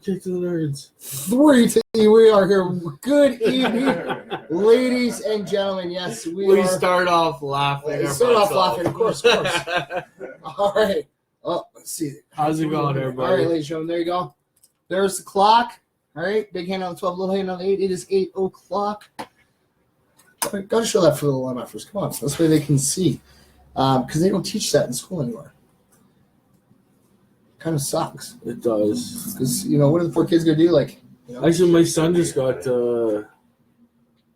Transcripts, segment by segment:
kick to the nerds. 3-2. We are here. Good evening, ladies and gentlemen. Yes, we start off laughing. Of course. All right. Oh, let's see. How's it going, everybody? All right, ladies and gentlemen, there you go. There's the clock. All right, big hand on the 12, little hand on the 8. It is 8 o'clock. Got to show that for the little MFers. Come on, this way they can see. Because they don't teach that in school anymore. Kind of sucks. It does. Because, what are the poor kids going to do? Actually, my son just got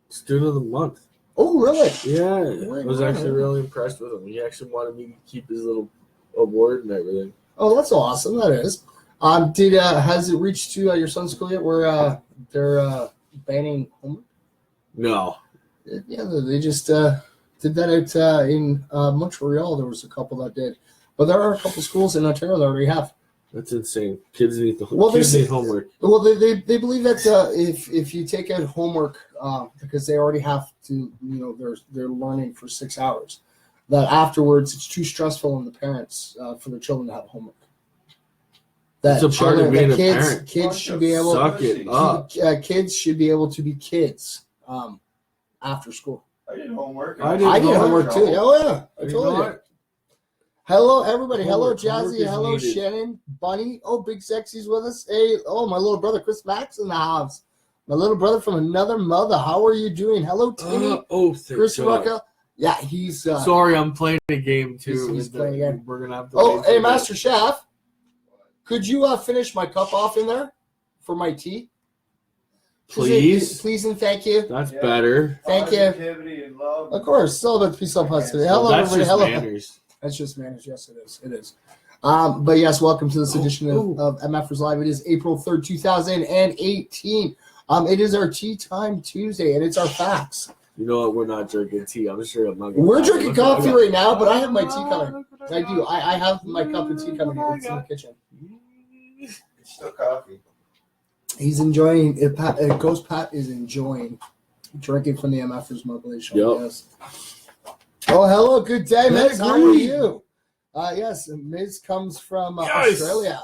Student of the Month. Oh, really? Yeah. I was actually really impressed with him. He actually wanted me to keep his little award and everything. Oh, that's awesome. That is. Has it reached to your son's school yet where they're banning homework? No. Yeah, they just did that out in Montreal. There was a couple that did. But there are a couple schools in Ontario that already have. That's insane. Kids need homework. Well, they believe that if you take out homework because they already have to, they're learning for 6 hours, that afterwards it's too stressful on the parents for their children to have homework. That's a part of being a parent. Kids should be able. Suck it up. Kids should be able to be kids after school. I did homework. I did homework too. Oh yeah, I told you. Hello, everybody. Hello, Jazzy. Hello, Shannon. Bunny. Oh, Big Sexy's with us. Hey, my little brother, Chris Max in the house. My little brother from another mother. How are you doing? Hello, Timmy. Chris Rucka. Yeah, he's... Sorry, I'm playing a game, too. He's playing again. We're going to have to... Oh, hey, Master Chef. Could you finish my cup off in there for my tea? Please? Please and thank you. That's better. Thank you. And love. Of course. It's all about peace, love, positivity. Hello, that's everybody. Just Hello. manners. That's just manners. Yes, it is. It is. But yes, welcome to this edition of MFers Live. It is April 3rd, 2018. It is our Tea Time Tuesday, and it's our facts. You know what? We're not drinking tea. I'm sure I'm not. We're drinking coffee right now, but I have my tea coming. I do. I have my cup of tea coming here. It's in the kitchen. It's still coffee. He's enjoying it. Ghost Pat is enjoying drinking from the MFers Muggley Show. Yep. Yes. Oh, hello. Good day, Miz. How are you? Yes, Miz comes from Australia.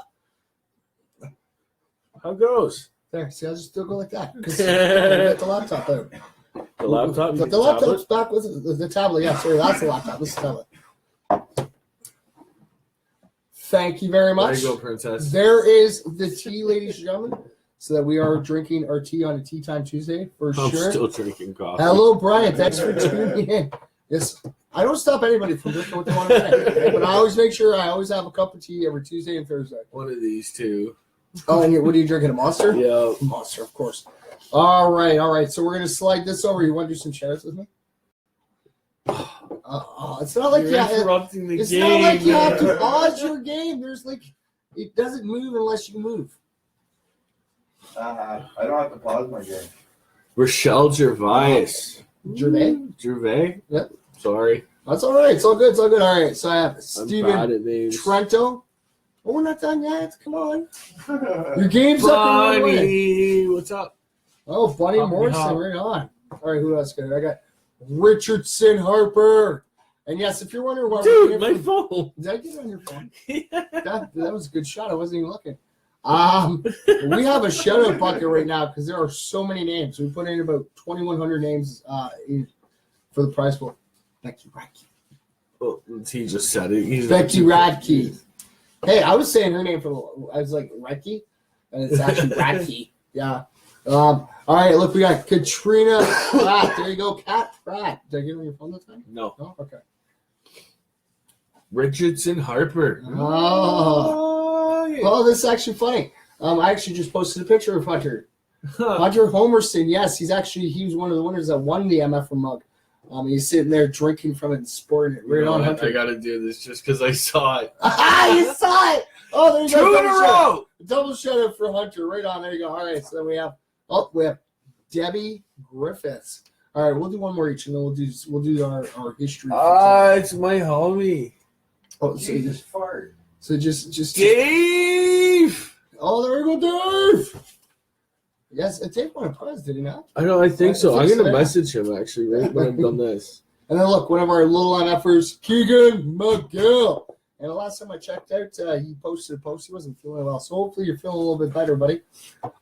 How goes? There, see, I'll just still go like that. Because get the laptop out. The laptop? The laptop's back with the tablet. Yeah, sorry, that's the laptop. This is the tablet. Thank you very much. There you go, Princess. There is the tea, ladies and gentlemen, so that we are drinking our tea on a Tea Time Tuesday for sure. I'm still drinking coffee. Hello, Brian. Thanks for tuning in. Yes, I don't stop anybody from drinking what they want to drink, but I always make sure I always have a cup of tea every Tuesday and Thursday. One of these two. Oh, and what are you drinking? A Monster? Yeah. Monster, of course. All right. So we're going to slide this over. You want to do some shares with me? It's not like interrupting the game. It's not like you have to pause your game. There's it doesn't move unless you move. I don't have to pause my game. Rochelle Gervais. Gervais? Yep. Sorry. That's all right. It's all good. All right. So I have Steven Trento. Oh, we're not done yet. Come on. Your game's up and running. What's up? Oh, Bunny Morrison. Right on. All right. Who else got it? I got Richardson Harper. And yes, if you're wondering why dude, my phone. Did I get it on your phone? Yeah. That was a good shot. I wasn't even looking. We have a shout-out bucket right now because there are so many names. We put in about 2,100 names for the prize pool. Becky Radke. Well, he just said it. Becky Radke. Hey, I was saying her name I was like Radke, and it's actually Radke. Yeah. All right, look, we got Katrina Pratt. There you go, Kat Pratt. Did I get it on your phone that time? No. Okay. Richardson Harper. Oh, this is actually funny. I actually just posted a picture of Hunter. Hunter Homerson, yes, he was one of the winners that won the MF mug. He's sitting there drinking from it and sporting it. Right on Hunter. I got to do this just because I saw it. You saw it! Oh, there's 2 in a row! Double shout out for Hunter. Right on. There you go. All right, so then we have Debbie Griffiths. All right, we'll do one more each, and then we'll do our history. It's my homie. Oh, so just fart. So just Dave. Oh, there you go, Dave. Yes, Dave won a prize, did he not? I think so. I'm gonna message him actually right when I've done this. And then look, one of our little MFers, Keegan McGill. And the last time I checked out, he posted a post. He wasn't feeling well. So hopefully you're feeling a little bit better, buddy.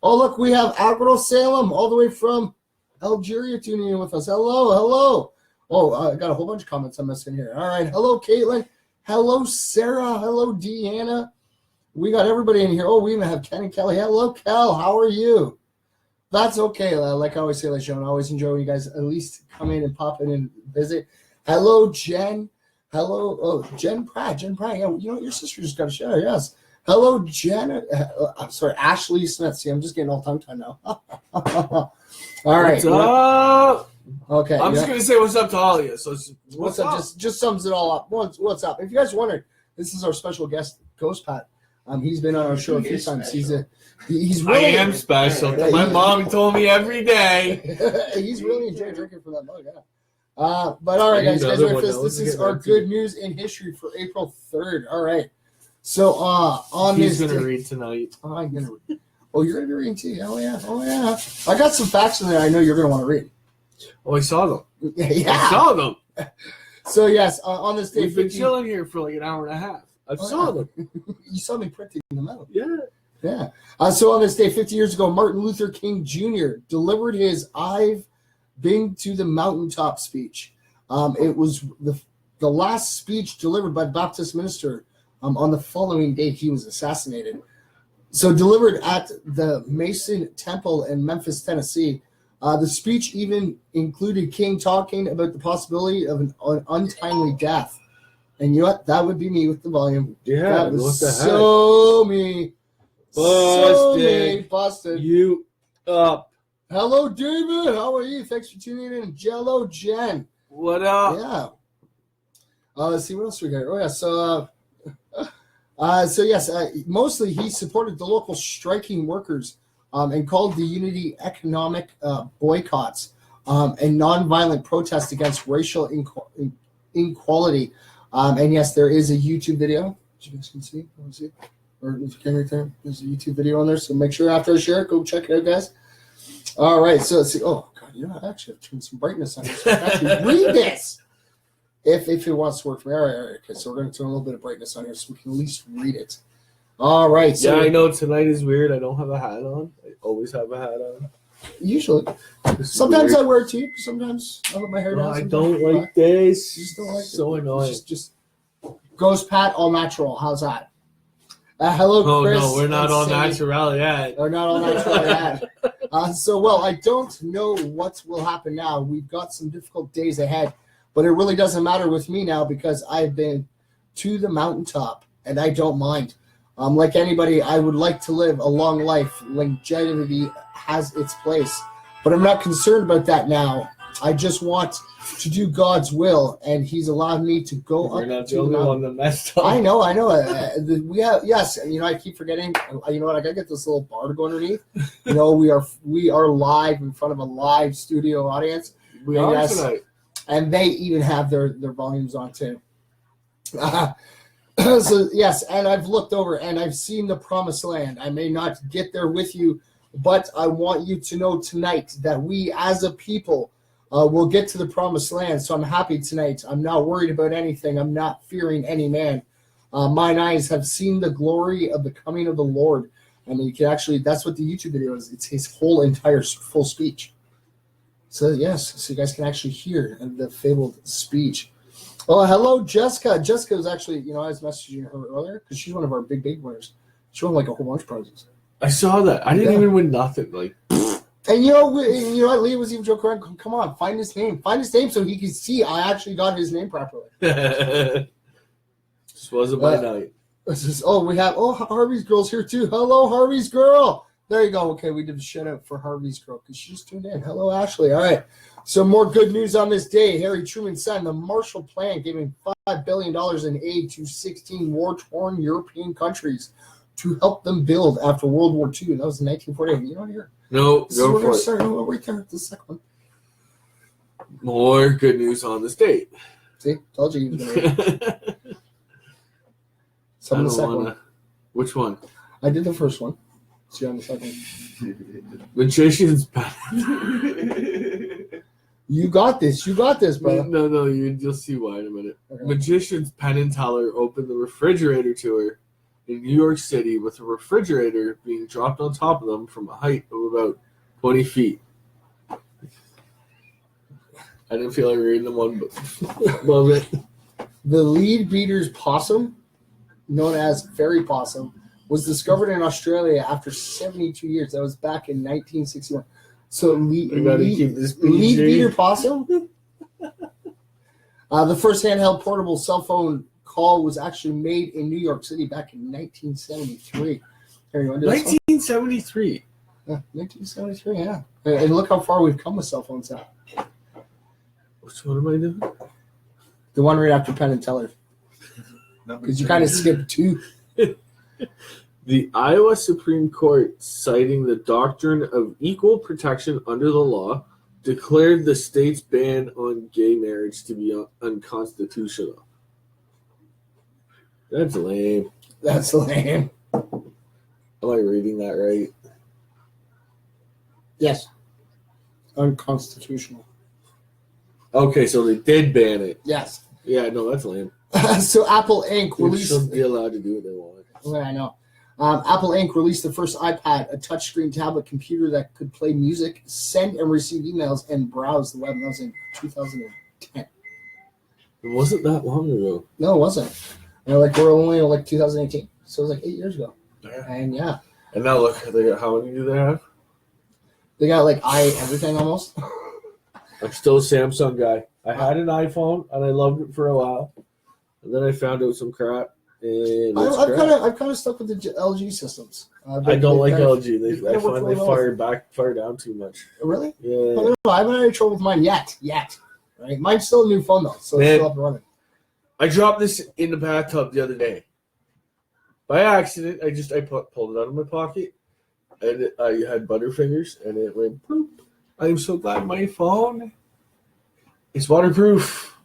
Oh, look, we have Agro Salem all the way from Algeria tuning in with us. Hello. Oh, I got a whole bunch of comments I'm missing here. All right. Hello, Caitlin. Hello, Sarah. Hello, Deanna. We got everybody in here. Oh, we even have Ken and Kelly. Hello, Kel. How are you? That's okay. Like I always say, Sean, I always enjoy when you guys at least come in and pop in and visit. Hello, Jen. Hello, Jen Pratt. Yeah, you know what? Your sister just got a show. Yes. Hello, Jen. I'm sorry, Ashley Smith. See, I'm just getting all tongue-tied now. All right. What's up? Okay. I'm just gonna say what's up to all of you. So what's up? Just sums it all up. What's up? If you guys wondered, this is our special guest, Ghost Pat. He's been on our show a few times. He's really, I am special. My mom told me every day. He's really enjoyed drinking from that mug. Yeah. But all right, guys, ready for this? This is our good news in history for April 3rd. All right. So on He's this, gonna read tonight. I'm gonna read. Oh, you're gonna be reading too? Oh yeah. I got some facts in there. I know you're gonna want to read. Oh, I saw them. Yeah. I saw them. So yes, on this day, we've been chilling here for like an hour and a half. I saw them. You saw me printing them out. Yeah. So on this day, 50 years ago, Martin Luther King Jr. delivered his "I've been to the mountaintop" speech. It was the last speech delivered by the Baptist minister on the following day he was assassinated. So delivered at the Mason Temple in Memphis, Tennessee. The speech even included King talking about the possibility of an untimely death. And you know what? That would be me with the volume. Yeah, that was so me. Busted. You up. Hello, David. How are you? Thanks for tuning in. Jello Jen. What up? Yeah. Let's see what else we got. Oh, yeah. So yes, mostly he supported the local striking workers and called the unity economic boycotts and nonviolent protests against racial inequality. And yes, there is a YouTube video. You guys can see. Or if you can right there, there's a YouTube video on there. So make sure after I share it, go check it out, guys. All right. So let's see. Oh God, you know, I actually have to turn some brightness on this. So I can actually read this. If it wants to work for me. All right. Okay. So we're going to turn a little bit of brightness on here so we can at least read it. All right. So yeah, I know tonight is weird. I don't have a hat on. I always have a hat on. Usually. Sometimes I wear it too. Sometimes I let my hair down. I don't like this. You just don't like so annoying. Just Ghost Pat all natural. How's that? Hello, Chris. No, we're not all natural yet. We're not all natural yet. I don't know what will happen now. We've got some difficult days ahead, but it really doesn't matter with me now because I've been to the mountaintop and I don't mind. Like anybody, I would like to live a long life. Longevity has its place, but I'm not concerned about that now. I just want to do God's will, and He's allowed me to go up. We're not the only one that messed up. I know. We have, yes. You know, I keep forgetting. You know what? I gotta get this little bar to go underneath. You know, we are live in front of a live studio audience. We are tonight, and they even have their volumes on too. So yes, and I've looked over and I've seen the promised land. I may not get there with you, but I want you to know tonight that we as a people will get to the promised land. So I'm happy tonight. I'm not worried about anything. I'm not fearing any man. Mine eyes have seen the glory of the coming of the Lord. And you can actually, that's what the YouTube video is. It's his whole entire full speech. So yes, so you guys can actually hear the fabled speech. Oh, hello, Jessica. Jessica was actually, you know, I was messaging her earlier because she's one of our big winners. She won like a whole bunch of prizes. I saw that. I didn't even win nothing. Like, and you know what? Leah was even joking around. Come on, find his name. Find his name so he can see I actually got his name properly. This wasn't my night. We have Harvey's girl's here too. Hello, Harvey's girl. There you go. Okay, we did a shout out for Harvey's girl because she just tuned in. Hello, Ashley. All right. So more good news on this day. Harry Truman signed the Marshall Plan, giving $5 billion in aid to 16 war-torn European countries to help them build after World War II. That was in 1948. You know here. No, so we're going to start right there at the second one. More good news on this date. See, told you he was going to read. Some of the second one. Which one? I did the first one. See on the second. Magician's bad. You got this. You got this, bro. No, you'll see why in a minute. Okay. Magicians Penn and Teller opened the refrigerator tour in New York City with a refrigerator being dropped on top of them from a height of about 20 feet. I didn't feel like reading them one, but love it. The lead beater's possum, known as fairy possum, was discovered in Australia after 72 years. That was back in 1961. So I gotta keep this PG. lead beater possum. The first handheld portable cell phone call was actually made in New York City back in 1973. Here, you want to do this one? 1973. 1973, yeah. And look how far we've come with cell phones now. Which one am I doing? The one right after Penn and Teller, because you kind of skipped two. The Iowa Supreme Court, citing the doctrine of equal protection under the law, declared the state's ban on gay marriage to be unconstitutional. That's lame. That's lame. Am I reading that right? Yes. Unconstitutional. Okay, so they did ban it. Yes. Yeah, no, that's lame. So Apple Inc. They released. should be allowed to do what they want. Yeah, I know. Apple Inc. released the first iPad, a touchscreen tablet computer that could play music, send and receive emails, and browse the web. That was in 2010. It wasn't that long ago. No, it wasn't. We're only like 2018, so it was like 8 years ago. Yeah. And yeah, And now look, they got how many do they have? they got like everything almost. I'm still a Samsung guy. I had an iPhone and I loved it for a while, and then I found out some crap. And I've kind of stuck with the LG systems. I don't like LG. I work find they really well. fire down too much. Really? Yeah. No, I haven't had any trouble with mine yet. Right? Mine's still a new phone though, so it's Man. still up and running. I dropped this in the bathtub the other day. By accident, I pulled it out of my pocket, and I had butterfingers, and it went poop. I am so glad my phone is waterproof.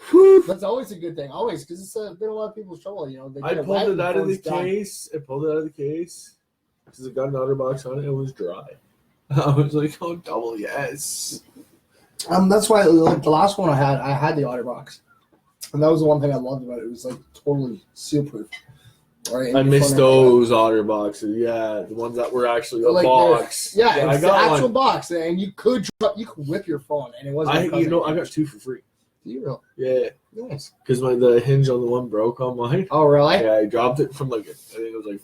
Whew. That's always a good thing, always, because it's been a lot of people's trouble. You know, they I get pulled wet it and out of the phone's done. case. I pulled it out of the case because it got an OtterBox on it. It was dry. I was like, oh, double yes. That's why like the last one I had the OtterBox, and that was the one thing I loved about it. It was like totally seal proof. Right? I missed those OtterBoxes. Yeah, the ones that were actually a Like box. Yeah, I it's the got actual one. box, and you could whip your phone, and it wasn't. I got two for free. Zero. Yeah, Nice. because the hinge on the one broke on mine. Oh, really? Yeah, I dropped it from I think it was like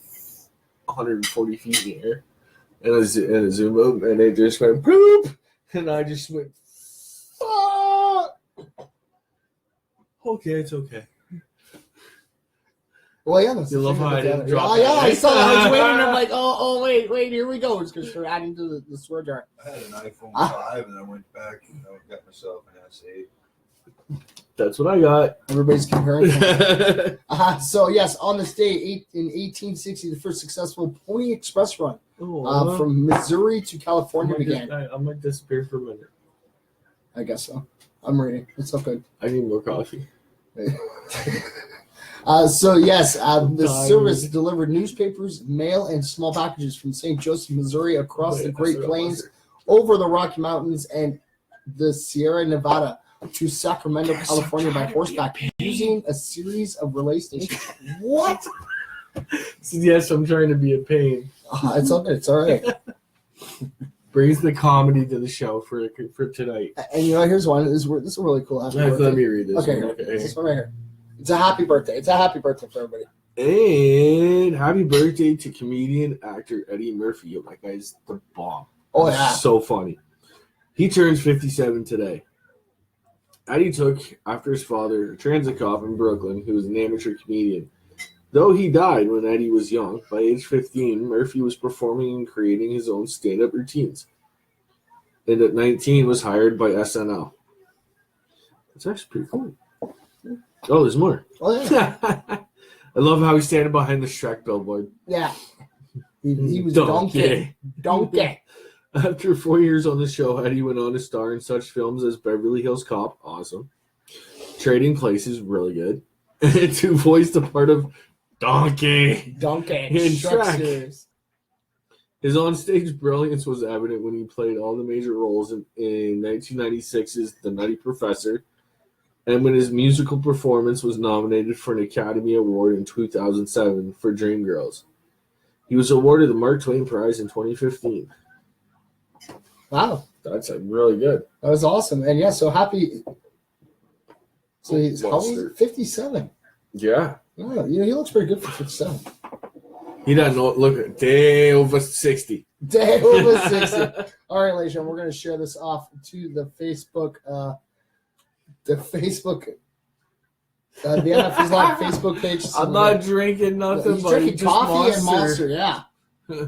140 feet in the air, and I zoom out, and it just went poop, and I just went. Ah! Okay, it's okay. Well, yeah, that's You love how I didn't drop Oh, that, yeah, I right? saw that. I was waiting. I'm like, wait, here we go. It's because we're adding to the swear jar. I had an iPhone 5 and I went back and I got myself an S8. That's what I got. Everybody's comparing. So, yes, on this day, in 1860, the first successful Pony Express run from Missouri to California began. I might disappear for a minute. I guess so. I'm reading. It's so good. I need more coffee. The service delivered newspapers, mail, and small packages from St. Joseph, Missouri, across the Great Plains, over the Rocky Mountains, and the Sierra Nevada to Sacramento, California by horseback, using a series of relay stations. What? Yes, I'm trying to be a pain. It's all good. It's all right. Brings the comedy to the show for tonight. And here's one. This is a really cool. Happy birthday. Let me read this. Okay, this one right here. It's a happy birthday. It's a happy birthday for everybody. And happy birthday to comedian actor Eddie Murphy. Yo, that guy's the bomb. Oh, yeah. So funny. He turns 57 today. Eddie took after his father, a transit cop in Brooklyn, who was an amateur comedian. Though he died when Eddie was young, by age 15, Murphy was performing and creating his own stand-up routines. And at 19, was hired by SNL. That's actually pretty cool. Oh, there's more. Oh, yeah. I love how he's standing behind the Shrek billboard. Yeah. He was donkey. After 4 years on the show, Eddie went on to star in such films as Beverly Hills Cop, awesome. Trading Places, really good. And to voice the part of Donkey in Shrek. series. His onstage brilliance was evident when he played all the major roles in 1996's The Nutty Professor, and when his musical performance was nominated for an Academy Award in 2007 for Dreamgirls. He was awarded the Mark Twain Prize in 2015. Wow. That's really good. That was awesome. And yeah, so happy. So he's how old is he? 57. Yeah. Oh, he looks pretty good for 57. He doesn't look day over 60. Day over 60. All right, ladies and gentlemen, we're going to share this off to the Facebook, the MF's Live Facebook page. So I'm not drinking nothing, he's but drinking just coffee and Monster. Monster, yeah.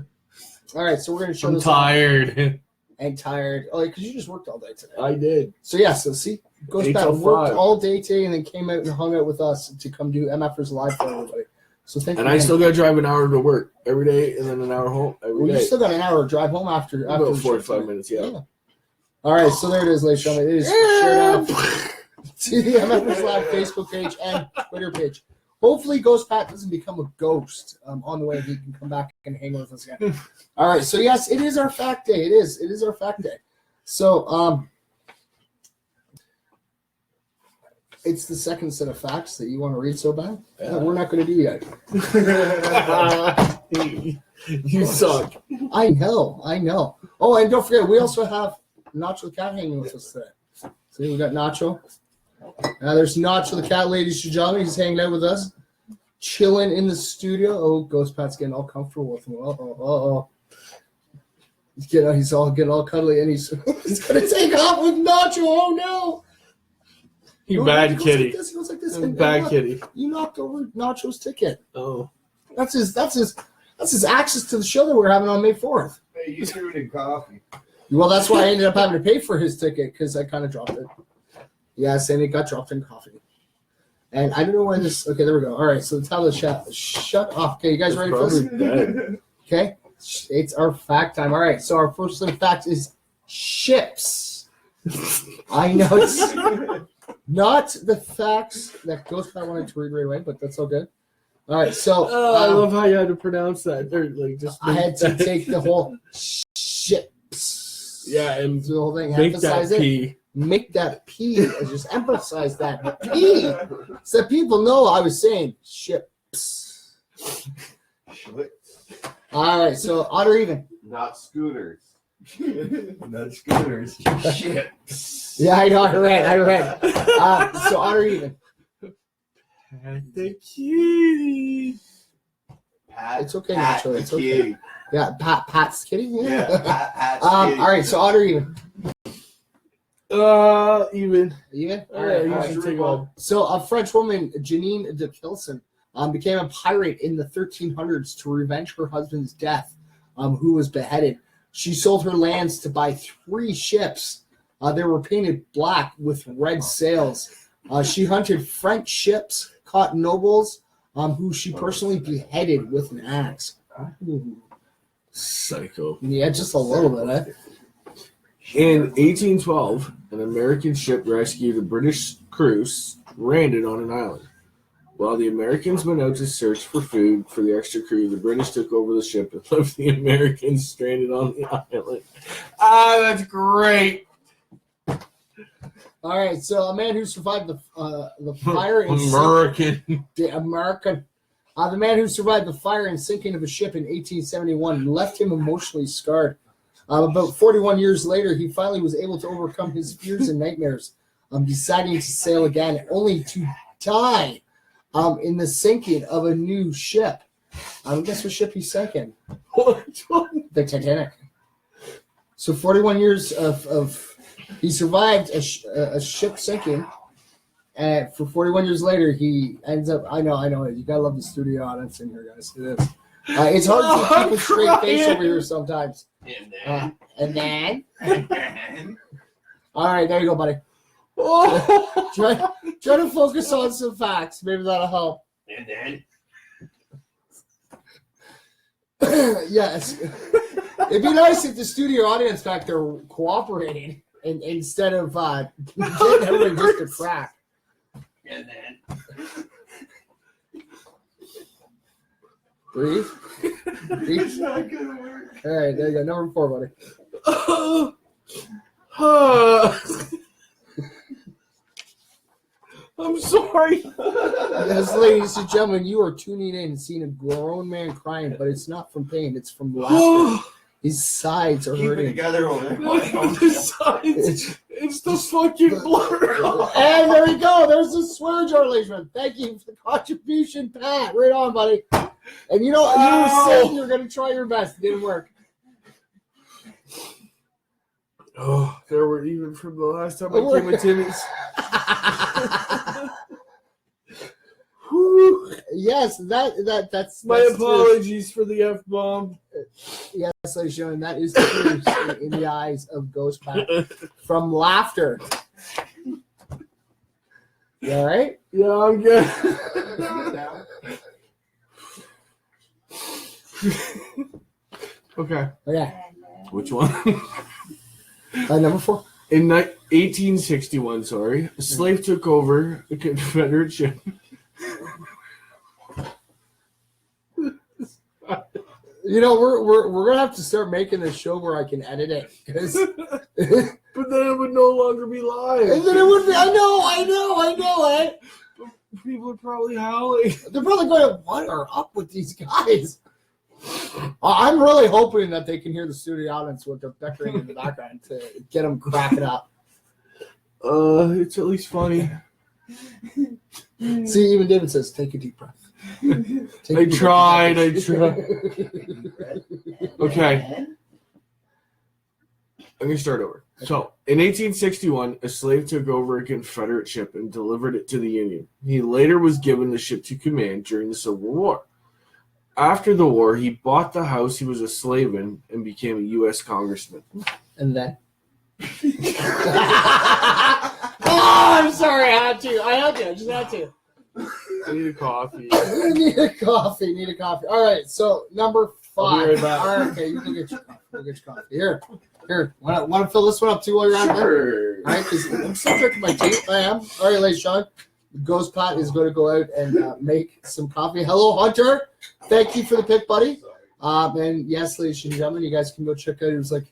All right, so we're going to show I'm this tired. off. And tired. Oh, because you just worked all day today. I did. So yeah, so see, Ghost 8 Pat till worked 5. all day today and then came out and hung out with us to come do MFers Live for everybody. So thank you. And I still got to drive an hour to work every day and then an hour home every day. You still got an hour to drive home after About the 45 minutes, yeah. All right, so there it is, ladies and gentlemen. It is shared out to the MFers Live Facebook page and Twitter page. Hopefully, Ghost Pat doesn't become a ghost on the way. He can come back and hang with us again. All right, so yes, it is our fact day. It is our fact day. So it's the second set of facts that you want to read so bad. Yeah. No, we're not going to do yet. You suck. I know. Oh, and don't forget, we also have Nacho the cat hanging with us today. See, we got Nacho. Now there's Nacho the cat, ladies and gentlemen. He's hanging out with us, chilling in the studio. Oh, Ghost Pat's getting all comfortable with him. He's all getting all cuddly, and he's gonna take off with Nacho. Oh no! You bad kitty. He goes like this. Bad kitty. You knocked over Nacho's ticket. Oh, that's his access to the show that we're having on May 4th. Hey, you threw it in coffee. Well, that's why I ended up having to pay for his ticket because I kind of dropped it. Yes, and it got dropped in coffee. And I don't know why this. Okay, there we go. All right, so tell the chat. Shut off. Okay, you guys ready for this? Okay, it's our fact time. All right, so our first little fact is ships. I know it's not the facts that Ghost Pat wanted to read right away, but that's all good. All right, so I love how you had to pronounce that. I had to take the whole ships. Yeah, and the whole thing. make Emphasize that it. P. Make that P. Just emphasize that P. So people know I was saying ships. All right, so odd or even? Not scooters. Not scooters. Ships. Yeah, I know. I read. So odd or even? Pat the kitty. Pat, it's okay, Pat Nacho. the It's okay. kitty. Yeah, Pat's kidding. Yeah, Pat's all kitty. right, so odd or even? Even. Even? All right, all right. take one. So a French woman, Janine de Kilson, became a pirate in the 1300s to revenge her husband's death, who was beheaded. She sold her lands to buy 3 ships. They were painted black with red sails. She hunted French ships, caught nobles, who she personally beheaded with an axe. Ooh. Psycho. Yeah, just a little bit, eh? In 1812, an American ship rescued a British crew stranded on an island. While the Americans went out to search for food for the extra crew, the British took over the ship and left the Americans stranded on the island. That's great. All right, so a man who survived the fire and the man who survived the fire and sinking of a ship in 1871 left him emotionally scarred. About 41 years later, he finally was able to overcome his fears and nightmares, deciding to sail again, only to die in the sinking of a new ship. Guess what ship he sank in? The Titanic. So 41 years of he survived a ship sinking, and for 41 years later, he ends up. I know. You gotta love the studio audience in here, guys. It is. It's hard to keep a straight face over here sometimes. And then. All right, there you go, buddy. Try to focus on some facts. Maybe that'll help. And then. Yes. It'd be nice if the studio audience back there were cooperating instead of getting everybody just a crack. And then. Breathe. It's not gonna work. All right, there you go. Number 4, buddy. I'm sorry. Yes, ladies and gentlemen, you are tuning in and seeing a grown man crying, but it's not from pain; it's from laughter. His sides are Keep it hurting. together over there. It's the fucking blur. And there we go. There's the swear jar, ladies and gentlemen. Thank you for the contribution, Pat. Right on, buddy. And you know, you were saying you were going to try your best. It didn't work. Oh, there were even from the last time I came with Timmy's. Yes, that's my apologies for the F-bomb. Yes, ladies and gentlemen, that is tears in the eyes of Ghost Pat from laughter. You all right? Yeah, I'm good. Okay. Which one? Number 4. In 1861, a slave took over a Confederate ship. You know, we're gonna have to start making this show where I can edit it, because But then it would no longer be live. and then it would be. I know. Eh? People are probably howling. They're probably going, "What are up with these guys?" I'm really hoping that they can hear the studio audience with their bickering in the background to get them cracking up. It's at least funny. See, even David says, "Take a deep breath." I tried. Okay. I'm going to start over. So, in 1861, a slave took over a Confederate ship and delivered it to the Union. He later was given the ship to command during the Civil War. After the war, he bought the house he was a slave in and became a U.S. congressman. And then? Oh, I'm sorry. I just had to. I need a coffee. Need a coffee. All right, so number 5. I'll be right back. All right, okay, you can get your coffee. Here. Want to fill this one up too while you're out there? Sure. All right, because I'm still drinking my tea. I am. All right, ladies and gentlemen, Ghost Pot is going to go out and make some coffee. Hello, Hunter. Thank you for the pick, buddy. And yes, ladies and gentlemen, you guys can go check out. It was like,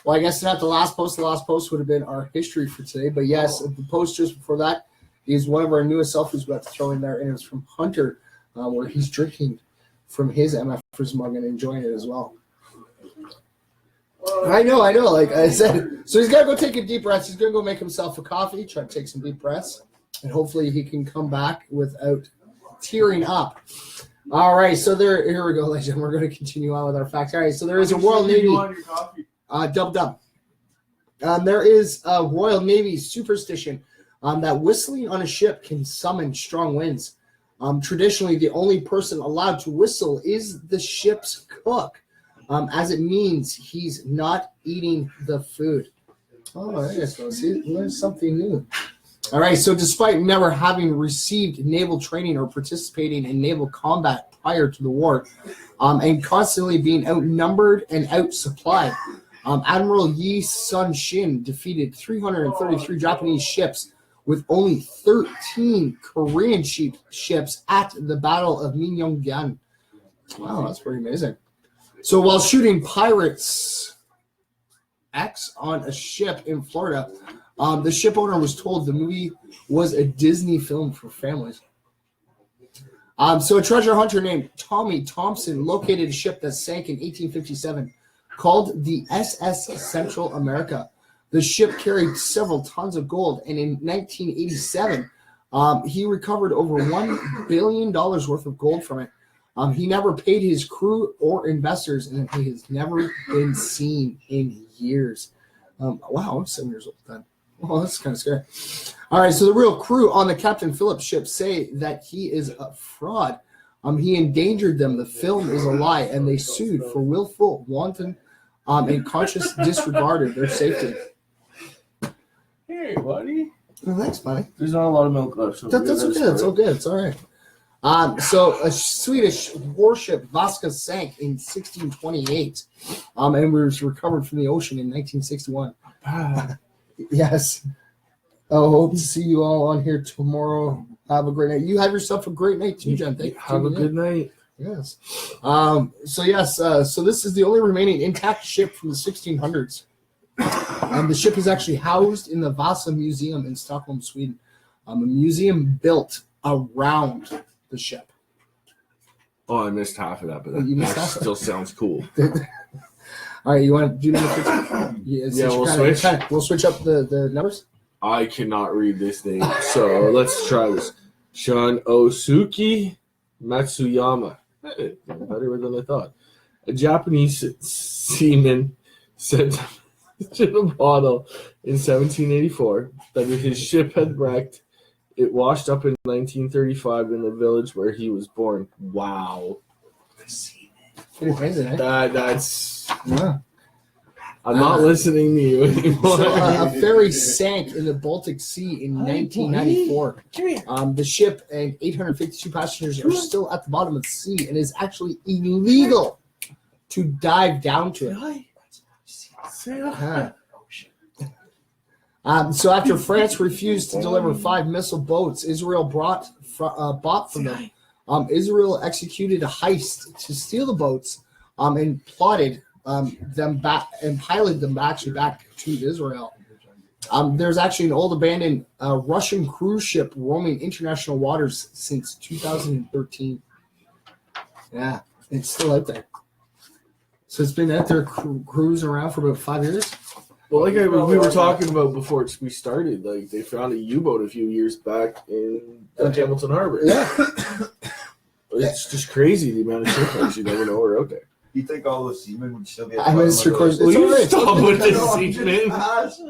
well, I guess not the last post. The last post would have been our history for today. But yes, the post just before that is one of our newest selfies we have to throw in there, and it's from Hunter, where he's drinking from his mfersmedia mug and enjoying it as well. I know. Like I said, so he's got to go take a deep breath. He's going to go make himself a coffee, try to take some deep breaths, and hopefully he can come back without tearing up. All right, so here we go, ladies and gentlemen. We're going to continue on with our facts. All right, so there is a Royal Navy dub. There is a Royal Navy superstition that whistling on a ship can summon strong winds. Traditionally, the only person allowed to whistle is the ship's cook, as it means he's not eating the food. Oh, I guess so. See, there's something new. All right, so despite never having received naval training or participating in naval combat prior to the war, and constantly being outnumbered and outsupplied, Admiral Yi Sun-shin defeated 333 Japanese ships with only 13 Korean ships at the Battle of Minyeonggan. Wow, that's pretty amazing. So while shooting Pirates X on a ship in Florida, the ship owner was told the movie was a Disney film for families. So a treasure hunter named Tommy Thompson located a ship that sank in 1857 called the SS Central America. The ship carried several tons of gold, and in 1987, he recovered over $1 billion worth of gold from it. He never paid his crew or investors, and he has never been seen in years. Wow, I'm 7 years old then. Well, that's kind of scary. All right, so the real crew on the Captain Phillips ship say that he is a fraud. He endangered them. The film is a lie, and they sued for willful, wanton, and conscious disregard of their safety. Hey, buddy. Oh, thanks, buddy. There's not a lot of milk left. So That's okay. It's all good. It's all right. So a Swedish warship Vaska sank in 1628, and was recovered from the ocean in 1961. Yes. I hope to see you all on here tomorrow. Have a great night. You have yourself a great night too, John. Thank you. Have a good night. Yes. So this is the only remaining intact ship from the 1600s. The ship is actually housed in the Vasa Museum in Stockholm, Sweden. A museum built around the ship. Oh, I missed half of that, but that still sounds cool. All right, you want to do number 15? Yeah, we'll switch. We'll switch up the numbers. I cannot read this name, so let's try this. Osuki Matsuyama. Hey, better than I thought. A Japanese seaman sent to the bottle in 1784 that if his ship had wrecked, it washed up in 1935 in the village where he was born. Wow. Pretty crazy, eh? That's... Yeah. I'm not listening to you anymore. So, a ferry sank in the Baltic Sea in 1994. The ship and 852 passengers are still at the bottom of the sea, and it is actually illegal to dive down to it. So after France refused to deliver 5 missile boats Israel bought from them, Israel executed a heist to steal the boats and plotted them back and piloted them actually back to Israel. There's actually an old abandoned Russian cruise ship roaming international waters since 2013. Yeah, it's still out there. So it's been out there cruising around for about 5 years. Well, like we were talking about before we started, like they found a U-boat a few years back in Hamilton Harbor. Yeah. It's just crazy the amount of shipwrecks you never know are out there. You think all those seamen would still be at I mean, it's recorded. Will you It's stop with this No, I'm seaman? just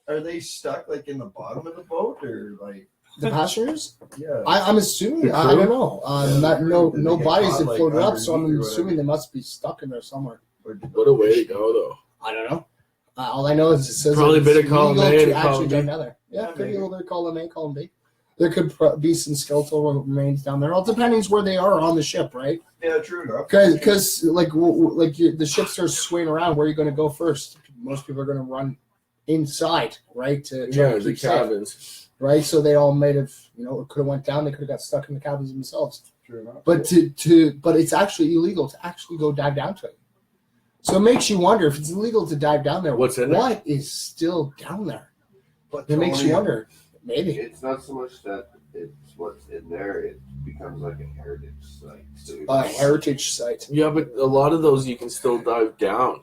Are they stuck like in the bottom of the boat or like the passengers? yeah? I'm assuming. I don't know. No bodies have floated up, so I'm assuming they must be stuck in there somewhere. What a way to go, though. I don't know. All I know is it says Probably a bit of column A and actually column go B. down there. Yeah, could be a little bit of column A, column B. There could be some skeletal remains down there. All depending where they are on the ship, right? Yeah, true enough. Because the ship starts swaying around. Where are you going to go first? Most people are going to run inside, right? To Yeah, keep the safe, cabins. right? So they all might have, it could have went down. They could have got stuck in the cabins themselves. True enough. But but it's actually illegal to actually go dive down to it. So it makes you wonder if it's illegal to dive down there. What's in there? What is still down there? But It makes you wonder. Maybe. It's not so much that it's what's in there; it becomes like a heritage site. So A heritage site. Yeah, but a lot of those you can still dive down.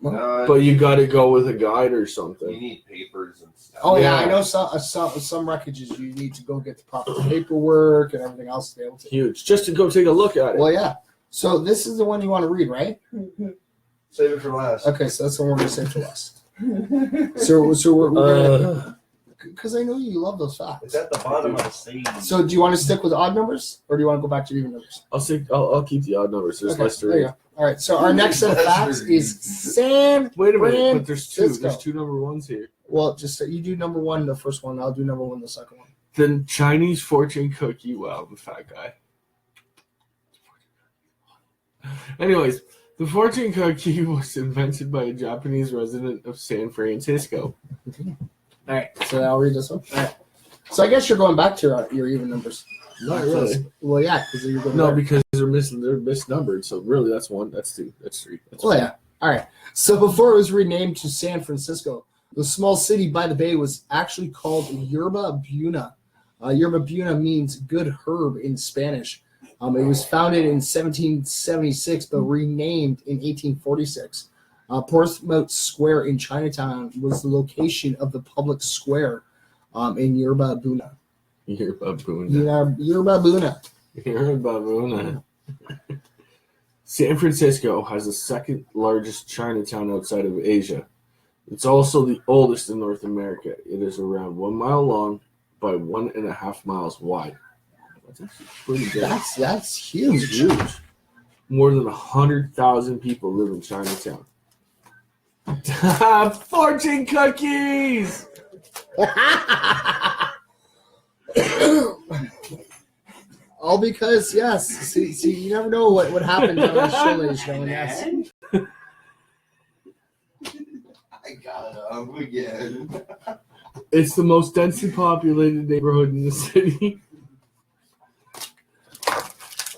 No, But you got to go with a guide or you something. need papers and stuff. Oh yeah, Yeah. I know some wreckages you need to go get the proper paperwork and everything else to be able to. Huge. Just to go take a look at it. Well, yeah. So this is the one you want to read, right? Save it for last. Okay, so that's the one we're gonna save for last. So we're gonna, because I know you love those facts. It's at the bottom of the sea. So do you want to stick with odd numbers, or do you want to go back to even numbers? I'll keep the odd numbers. There's less to there you read. go. All right. So our next set of facts is San. Wait a minute, Fran but there's two. Cisco. There's two number ones here. Well, just you do number one, the first one. I'll do number one, the second one. The Chinese fortune cookie. Wow, I'm a fat guy. Anyways, the fortune cookie was invented by a Japanese resident of San Francisco. All right. So I'll read this one. All right. So I guess you're going back to your even numbers. Not really. Well, yeah, because you're going. No, there. because they're misnumbered. So really, that's one. That's two. That's three. That's Well, four. yeah. All right. So before it was renamed to San Francisco, the small city by the bay was actually called Yerba Buena. Yerba Buena means good herb in Spanish. It was founded in 1776, but renamed in 1846. Portsmouth Square in Chinatown was the location of the public square in Yerba Buena. Yerba Buena. Yerba Buena. Yerba Buena. San Francisco has the second largest Chinatown outside of Asia. It's also the oldest in North America. It is around 1 mile long by 1.5 miles wide. That's actually pretty big. That's huge. It's huge. More than 100,000 people live in Chinatown. Fortune cookies! All because, yes. See, you never know what happened on the show, ladies and gentlemen. Yes. I got it up again. It's the most densely populated neighborhood in the city.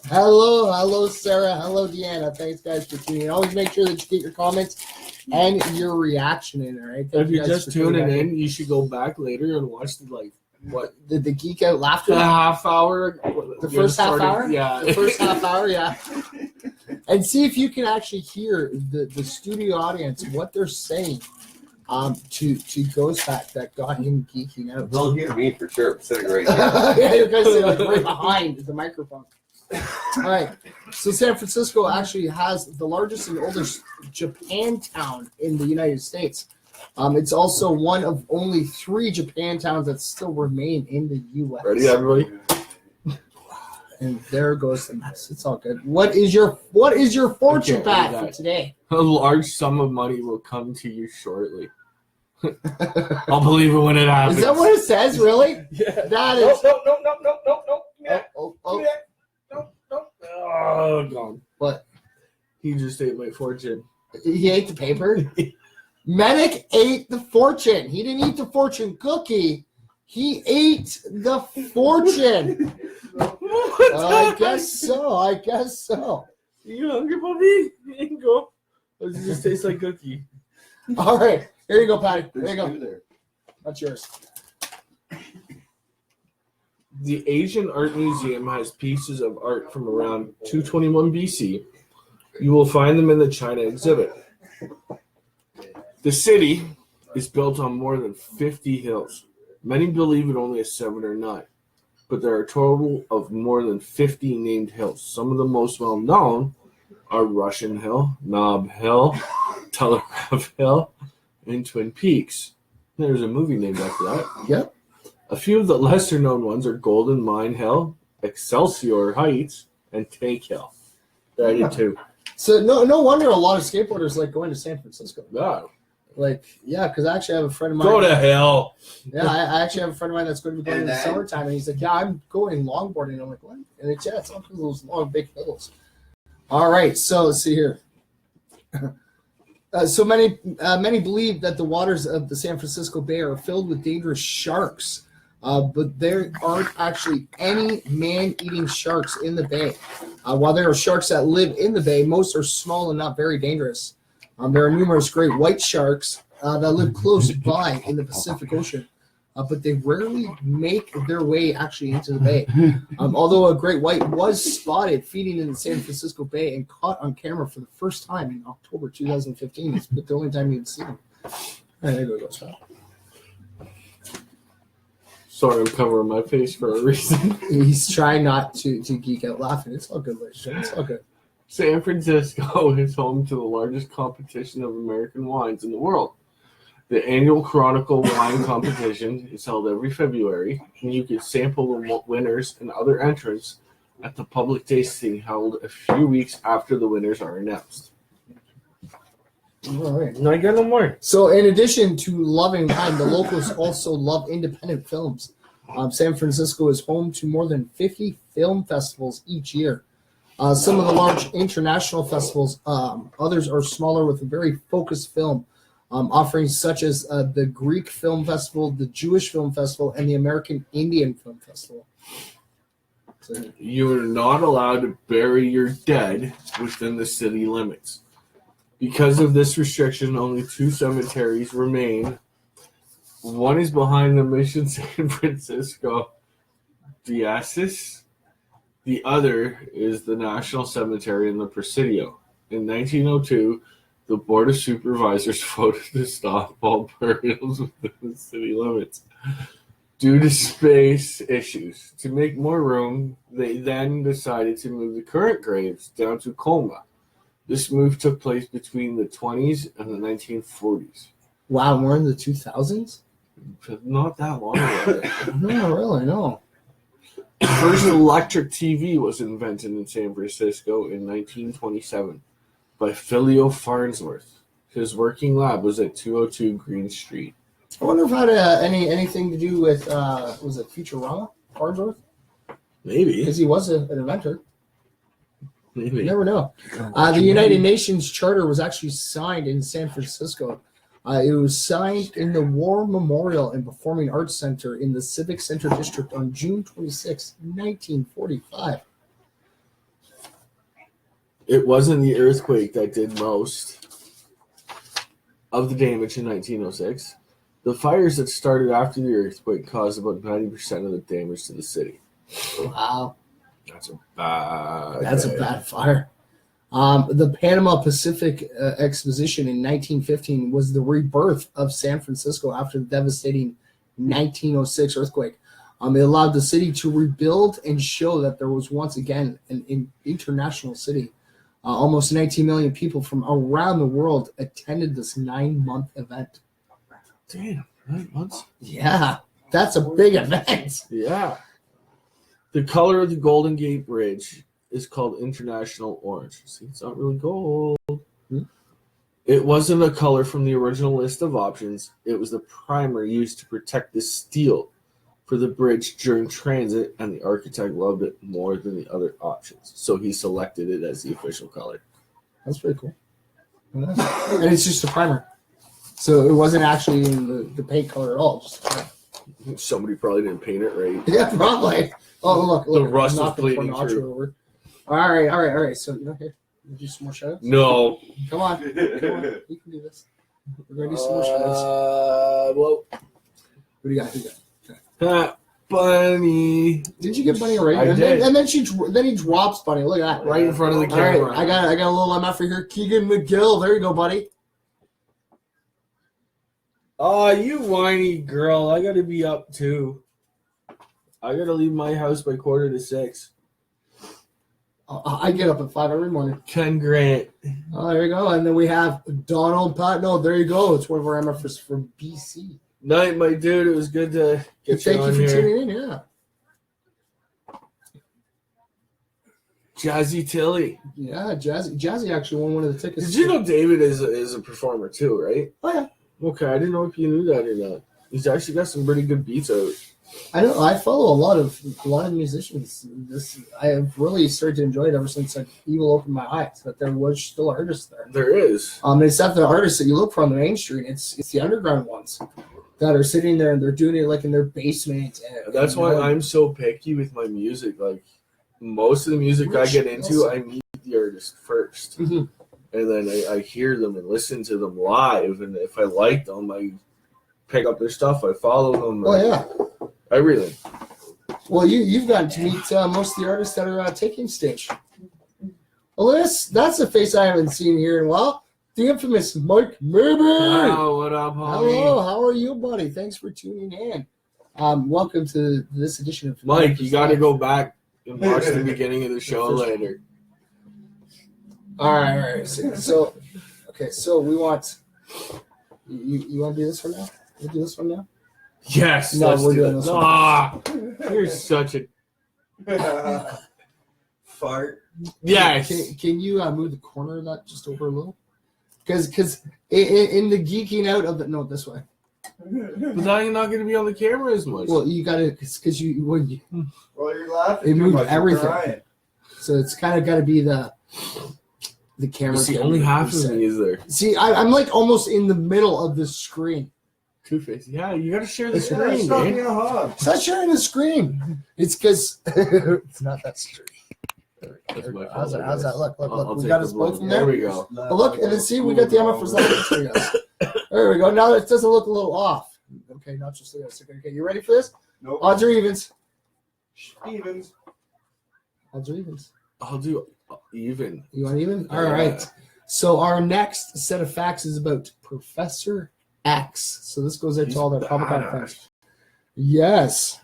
Hello, Sarah. Hello, Deanna. Thanks, guys, for tuning in. Always make sure that you get your comments and your reaction in, all right? If you're just tuning in, you should go back later and watch the Geek Out Laughter? The half hour. The first half hour? Yeah. The first half hour, yeah. And see if you can actually hear the studio audience, what they're saying to Ghost Pack that got him geeking out. They'll hear me for sure. I'm sitting right here. Yeah, you guys are like right behind the microphone. All right. So San Francisco actually has the largest and oldest Japantown in the United States. It's also one of only 3 Japantowns that still remain in the U.S. Ready, everybody? And there goes the mess. It's all good. What is your fortune pack for today? A large sum of money will come to you shortly. I'll believe it when it happens. Is that what it says? Really? Yeah. That is. No. Oh, gone. What? He just ate my fortune. He ate the paper? Medic ate the fortune. He didn't eat the fortune cookie. He ate the fortune. I guess so. You hungry, puppy? Here you go. Does it just taste like cookie? All right. Here you go, Patty. There you go. There. That's yours. The Asian Art Museum has pieces of art from around 221 BC. You will find them in the China exhibit. The city is built on more than 50 hills. Many believe it only has 7 or 9, but there are a total of more than 50 named hills. Some of the most well-known are Russian Hill, Nob Hill, Telegraph Hill, and Twin Peaks. There's a movie named after that. Yep. A few of the lesser-known ones are Golden Mine Hill, Excelsior Heights, and Tank Hill. I did too. So no wonder a lot of skateboarders like going to San Francisco. Yeah. Because I actually have a friend of mine. Go to hell. Yeah, I actually have a friend of mine that's going to be going in the summertime, and he's like, "Yeah, I'm going longboarding." I'm like, "What?" And it's it's all because of those long big hills. All right, so let's see here. So many believe that the waters of the San Francisco Bay are filled with dangerous sharks, but there aren't actually any man-eating sharks in the bay. While there are sharks that live in the bay, most are small and not very dangerous. There are numerous great white sharks that live close by in the Pacific Ocean, but they rarely make their way actually into the bay. Although a great white was spotted feeding in the San Francisco Bay and caught on camera for the first time in October 2015. It's the only time you'd see him. All right, there goes. Sorry, I'm covering my face for a reason. He's trying not to geek out laughing. It's all good, ladies and gentlemen. It's all good. San Francisco is home to the largest competition of American wines in the world. The annual Chronicle Wine Competition is held every February, and you can sample the winners and other entrants at the public tasting held a few weeks after the winners are announced. All right. I got no more. So in addition to loving wine, the locals also love independent films. San Francisco is home to more than 50 film festivals each year. Some of the large international festivals, others are smaller with a very focused film offerings such as the Greek Film Festival, the Jewish Film Festival, and the American Indian Film Festival. So, you are not allowed to bury your dead within the city limits. Because of this restriction, only 2 cemeteries remain. One is behind the Mission San Francisco Diocese. The other is the National Cemetery in the Presidio. In 1902, the Board of Supervisors voted to stop all burials within the city limits due to space issues. To make more room, they then decided to move the current graves down to Colma. This move took place between the 20s and the 1940s. wow, we're in the 2000s? Not that long ago. No, really, no. The first electric TV was invented in San Francisco in 1927 by Phileo Farnsworth. His working lab was at 202 Green Street. I wonder if it had anything to do with, was it Futurama, Farnsworth? Maybe. Because he was an inventor. Maybe. You never know. The United Nations Charter was actually signed in San Francisco. It was signed in the War Memorial and Performing Arts Center in the Civic Center District on June 26, 1945. It wasn't the earthquake that did most of the damage in 1906. The fires that started after the earthquake caused about 90% of the damage to the city. Wow. That's a bad That's day. a bad fire. The Panama Pacific Exposition in 1915 was the rebirth of San Francisco after the devastating 1906 earthquake. It allowed the city to rebuild and show that there was once again an international city. Almost 19 million people from around the world attended this 9-month event. Damn, 9 months? Yeah, that's a big event. Yeah. The color of the Golden Gate Bridge is called International Orange. See, it's not really gold. It wasn't a color from the original list of options. It was the primer used to protect the steel for the bridge during transit, and the architect loved it more than the other options. So he selected it as the official color. That's pretty cool. And it's just a primer. So it wasn't actually in the paint color at all. Just Somebody probably didn't paint it right. yeah, probably. Oh, look. The rust I'm was knocking bleeding Nacho through. over. All right. So, here. You do some more shout-outs? No. Come on. You can do this. We're going to do some more shout-outs. Well, What do you got? Bunny. Did you get Bunny already? I did. And then he drops Bunny. Look at that. Right in front of the All right, camera. I got a little MF for here. Keegan McGill. There you go, buddy. Oh, you whiny girl. I got to be up too. I got to leave my house by 5:45. I get up at 5 every morning. Ken Grant. Oh, there you go. And then we have Donald Patno. There you go. It's one of our MFers from BC. Night, my dude. It was good to get Thank you you on for here. tuning in. Yeah. Jazzy Tilly. Yeah, Jazzy actually won one of the tickets. Did you know David is a performer too, right? Oh, yeah. Okay, I didn't know if you knew that or not. He's actually got some pretty good beats out. I know. I follow a lot of musicians. I have really started to enjoy it ever since Evil opened my eyes. That there was still artists there. There is. It's not the artists that you look for on the main street. It's the underground ones that are sitting there and they're doing it like in their basement. That's why I'm so picky with my music. Like most of the music I get into, I meet the artist 1st, Mhm. and then I hear them and listen to them live. And if I like them, I pick up their stuff. I follow them. Oh yeah. I really. Well, you've gotten to meet most of the artists that are taking stage. Well, that's a face I haven't seen here in a while. The infamous Mike Maybe. Oh, what up, homie? Hello, how are you, buddy? Thanks for tuning in. Welcome to this edition of Mike, you got to go back and watch the beginning of the show later. All right. So we want you want to do this one now? We'll do this one now. Yes. No, let's we're do doing that. this one. Ah, you're such a Fart. yes. Can you move the corner of that just over a little? Because in the geeking out of it, no, this way. But now you're not going to be on the camera as much. Well, you got to because Well, you're laughing. It too moved much. You're everything. crying. so it's kind of got to be the camera. You see, only half of me is there. See, I'm like almost in the middle of the screen. Two-Face. Yeah, you got to share the Yeah, screen, stop man. being a hog. It's not sharing the screen. It's because it's not that straight. That's my How's fault, I that? guess. Look. I'll We take got the us both blue. in there. There we go. But look, and then see, we got the MF for you guys. There we go. Now it doesn't look a little off. Okay, not just a second. Okay, you ready for this? Nope. Odds or evens? Evens. Odds or evens? I'll do even. You want even? All Yeah. right. So our next set of facts is about Professor X. So this goes out to all their public fans. Yes.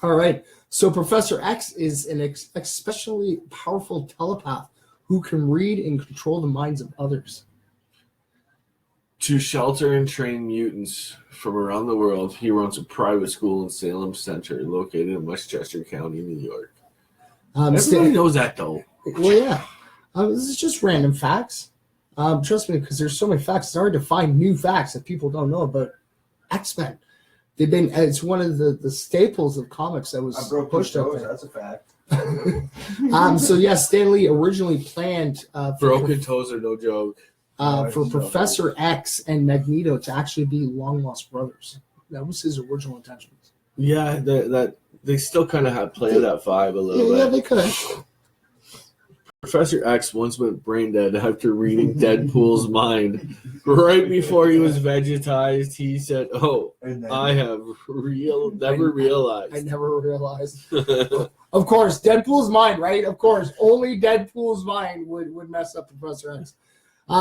All right. So Professor X is an especially powerful telepath who can read and control the minds of others. To shelter and train mutants from around the world, he runs a private school in Salem Center, located in Westchester County, New York. Everybody knows that, though. Well, yeah. This is just random facts. Trust me, because there's so many facts. It's hard to find new facts that people don't know about X-Men. It's one of the staples of comics that was I broke pushed two out toes. there. That's a fact. So yeah, Stan Lee originally planned Broken toes are no joke. for Professor X and Magneto to actually be long lost brothers. That was his original intentions. Yeah, that they still kind of have play that vibe a little Yeah, bit. they could have. Professor X once went brain dead after reading Deadpool's mind. Right before he was vegetized, he said, "Oh, I have never realized." I never realized. Of course, Deadpool's mind, right? Of course, only Deadpool's mind would mess up Professor X.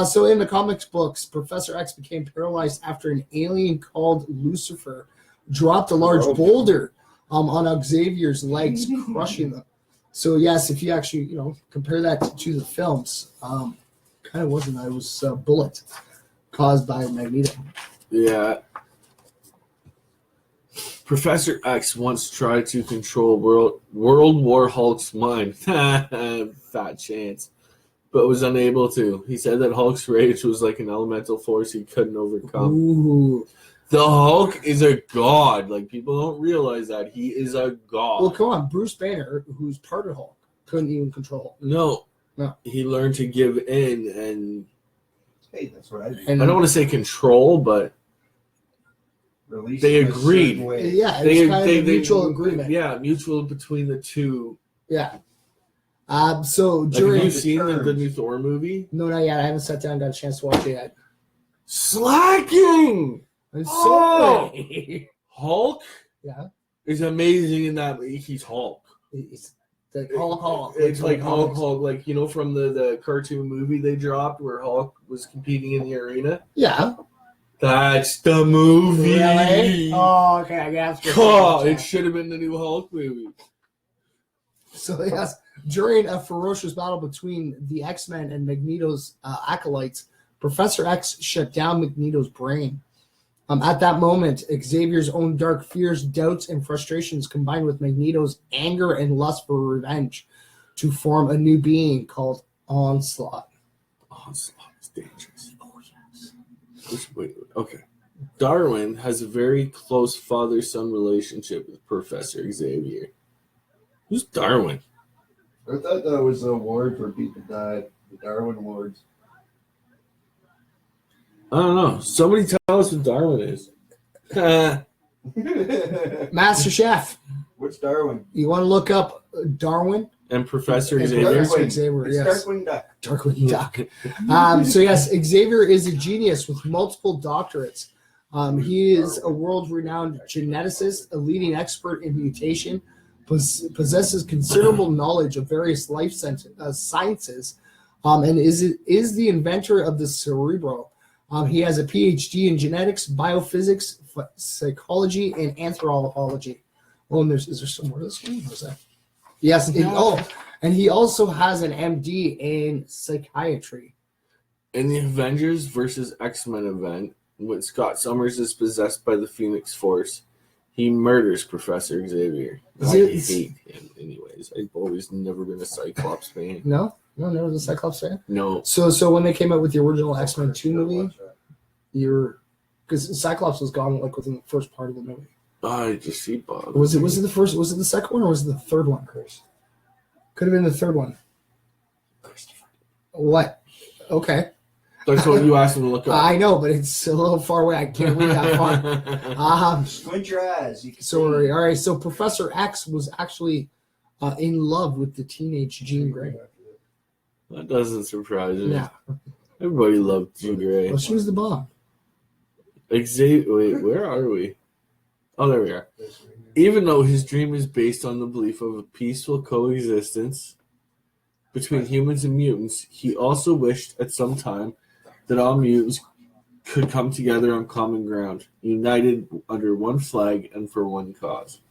So in the comics books, Professor X became paralyzed after an alien called Lucifer dropped a large boulder on Xavier's legs, crushing them. So yes, if you actually compare that to the films, kind of wasn't. It was a bullet caused by Magneto. Yeah. Professor X once tried to control World War Hulk's mind. Fat chance. But was unable to. He said that Hulk's rage was like an elemental force he couldn't overcome. Ooh. The Hulk is a god. Like, people don't realize that. He is a god. Well, come on. Bruce Banner, who's part of Hulk, couldn't even control Hulk. No. He learned to give in and... Hey, that's what I do. I don't want to say control, but... Release they them a agreed. certain way. Yeah, it's kind of a mutual agreement. Yeah, mutual between the two. Yeah. So Like, during... have you seen the new Thor movie? No, not yet. I haven't sat down and got a chance to watch it yet. Slacking! I'm so Hulk? Yeah. Is amazing in that. He's Hulk. It's like Hulk. It's like Hulk. Like, from the cartoon movie they dropped where Hulk was competing in the arena. Yeah. That's the movie. Really? Oh, okay. I guess. It should have been the new Hulk movie. So, yes, during a ferocious battle between the X-Men and Magneto's acolytes, Professor X shut down Magneto's brain. At that moment, Xavier's own dark fears, doubts, and frustrations combined with Magneto's anger and lust for revenge to form a new being called Onslaught. Onslaught is dangerous. Oh, yes. Wait. Okay. Darwin has a very close father-son relationship with Professor Xavier. Who's Darwin? I thought that was an award for people that died. The Darwin Awards. I don't know. Somebody tell us what Darwin is. Master Chef. What's Darwin? You want to look up Darwin? And Professor And Xavier. Professor Xavier, It's yes. Darkwing Duck. Darkwing Duck. So yes, Xavier is a genius with multiple doctorates. He is a world-renowned geneticist, a leading expert in mutation, possesses considerable knowledge of various life sciences, and is the inventor of the cerebro. He has a PhD in genetics, biophysics, psychology, and anthropology. Oh, and is there some more to this one? What is that? Yes. And he also has an MD in psychiatry. In the Avengers versus X-Men event, when Scott Summers is possessed by the Phoenix Force, he murders Professor Xavier. I hate him anyways. I've always never been a Cyclops fan. No, never was a Cyclops fan. No. So when they came out with the original X-Men 2 movie, because Cyclops was gone like within the first part of the movie. I just see Bob. Was it the first? Was it the second one or was it the third one? Could have been the third one. What? Okay. That's what you asked him to look up. I know, but it's a little far away. I can't read that far. Squint your eyes. You can Sorry. All right. So Professor X was actually in love with the teenage Jean Grey. That doesn't surprise me. Yeah. Everybody loved Jean Grey. Well, she was the bomb. Wait, where are we? Oh, there we are. Even though his dream is based on the belief of a peaceful coexistence between humans and mutants, he also wished at some time that all mutants could come together on common ground, united under one flag and for one cause.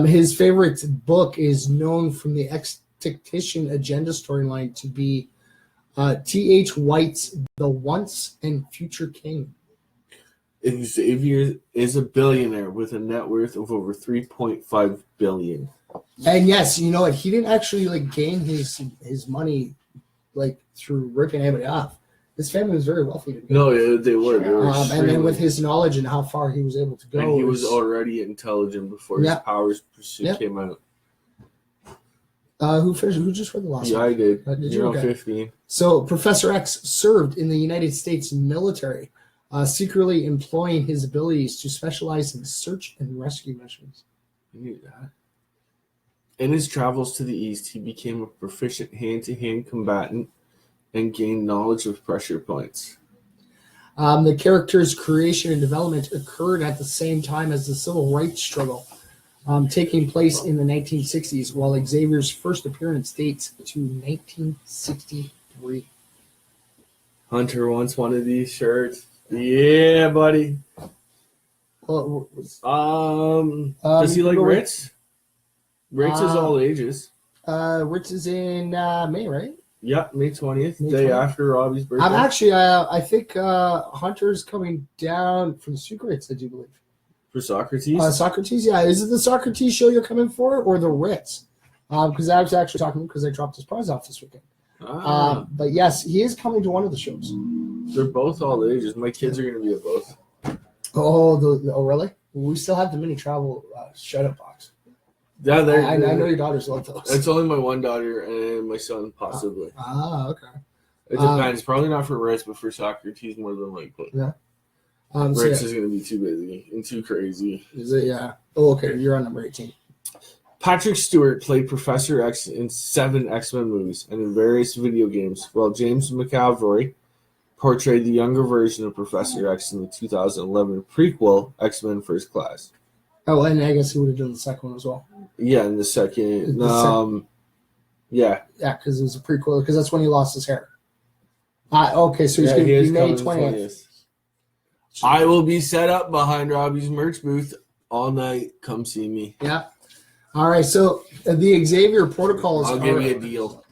His favorite book is known from the Extinction Agenda storyline to be T.H. White's The Once and Future King. Xavier is a billionaire with a net worth of over $3.5 billion. And yes, you know what? He didn't actually gain his money through ripping anybody off. His family was very wealthy. No, they were. And then with his knowledge and how far he was able to go, and he was already intelligent before his powers pursuit came out. Who finished? Who just read the last one? Yeah, I did. Did you? Okay. 15. So Professor X served in the United States military, secretly employing his abilities to specialize in search and rescue missions. I knew that. In his travels to the east, he became a proficient hand-to-hand combatant and gained knowledge of pressure points. The character's creation and development occurred at the same time as the civil rights struggle, taking place in the 1960s, while Xavier's first appearance dates to 1963. Hunter wants one of these shirts. Yeah, buddy. Well, Does he like Ritz? Ritz is all ages. Ritz is in May, right? Yeah, May 20th, May day 20th. after Robbie's birthday. I'm actually, I think Hunter's coming down for the Secrets, I do believe. For Socrates? Socrates, yeah. Is it the Socrates show you're coming for, or the Ritz? Because I was actually talking because I dropped his prize off this weekend. But yes, he is coming to one of the shows. They're both all ages. My kids are going to be at both. Oh, really? We still have the mini travel shut-up box. Yeah, I know your daughters love those. It's only my one daughter and my son, possibly. Okay. It depends. Probably not for Ritz, but for Socrates more than likely. Yeah. Ritz is going to be too busy and too crazy. Is it? Yeah. Oh, okay. You're on number 18. Patrick Stewart played Professor X in 7 X-Men movies and in various video games, while James McAvoy portrayed the younger version of Professor X in the 2011 prequel X-Men First Class. Oh, and I guess he would have done the second one as well. Yeah, in the second. Yeah. Yeah, because it was a prequel, because that's when he lost his hair. Okay, so he's going to be May 20th. I will be set up behind Robbie's merch booth all night. Come see me. Yeah. All right, so the Xavier protocols I'll give you a deal.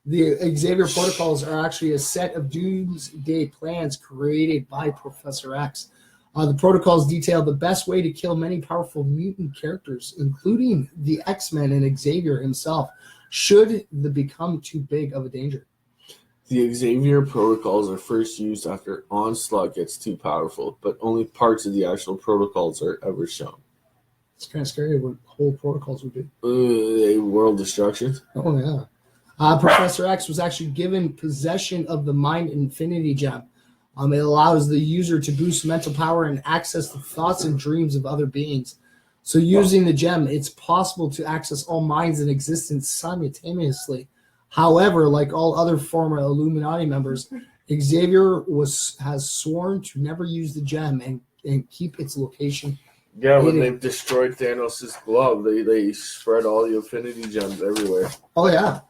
The Xavier protocols are actually a set of doomsday plans created by Professor X. The protocols detail the best way to kill many powerful mutant characters, including the X-Men and Xavier himself, should they become too big of a danger. The Xavier protocols are first used after Onslaught gets too powerful, but only parts of the actual protocols are ever shown. It's kind of scary what whole protocols would be. World destruction. Oh, yeah. Professor X was actually given possession of the Mind Infinity Gem. It allows the user to boost mental power and access the thoughts and dreams of other beings. So using the gem, it's possible to access all minds in existence simultaneously. However, like all other former Illuminati members, Xavier has sworn to never use the gem and keep its location. Yeah, when they've destroyed Thanos' glove, they spread all the Infinity Gems everywhere. Oh, yeah.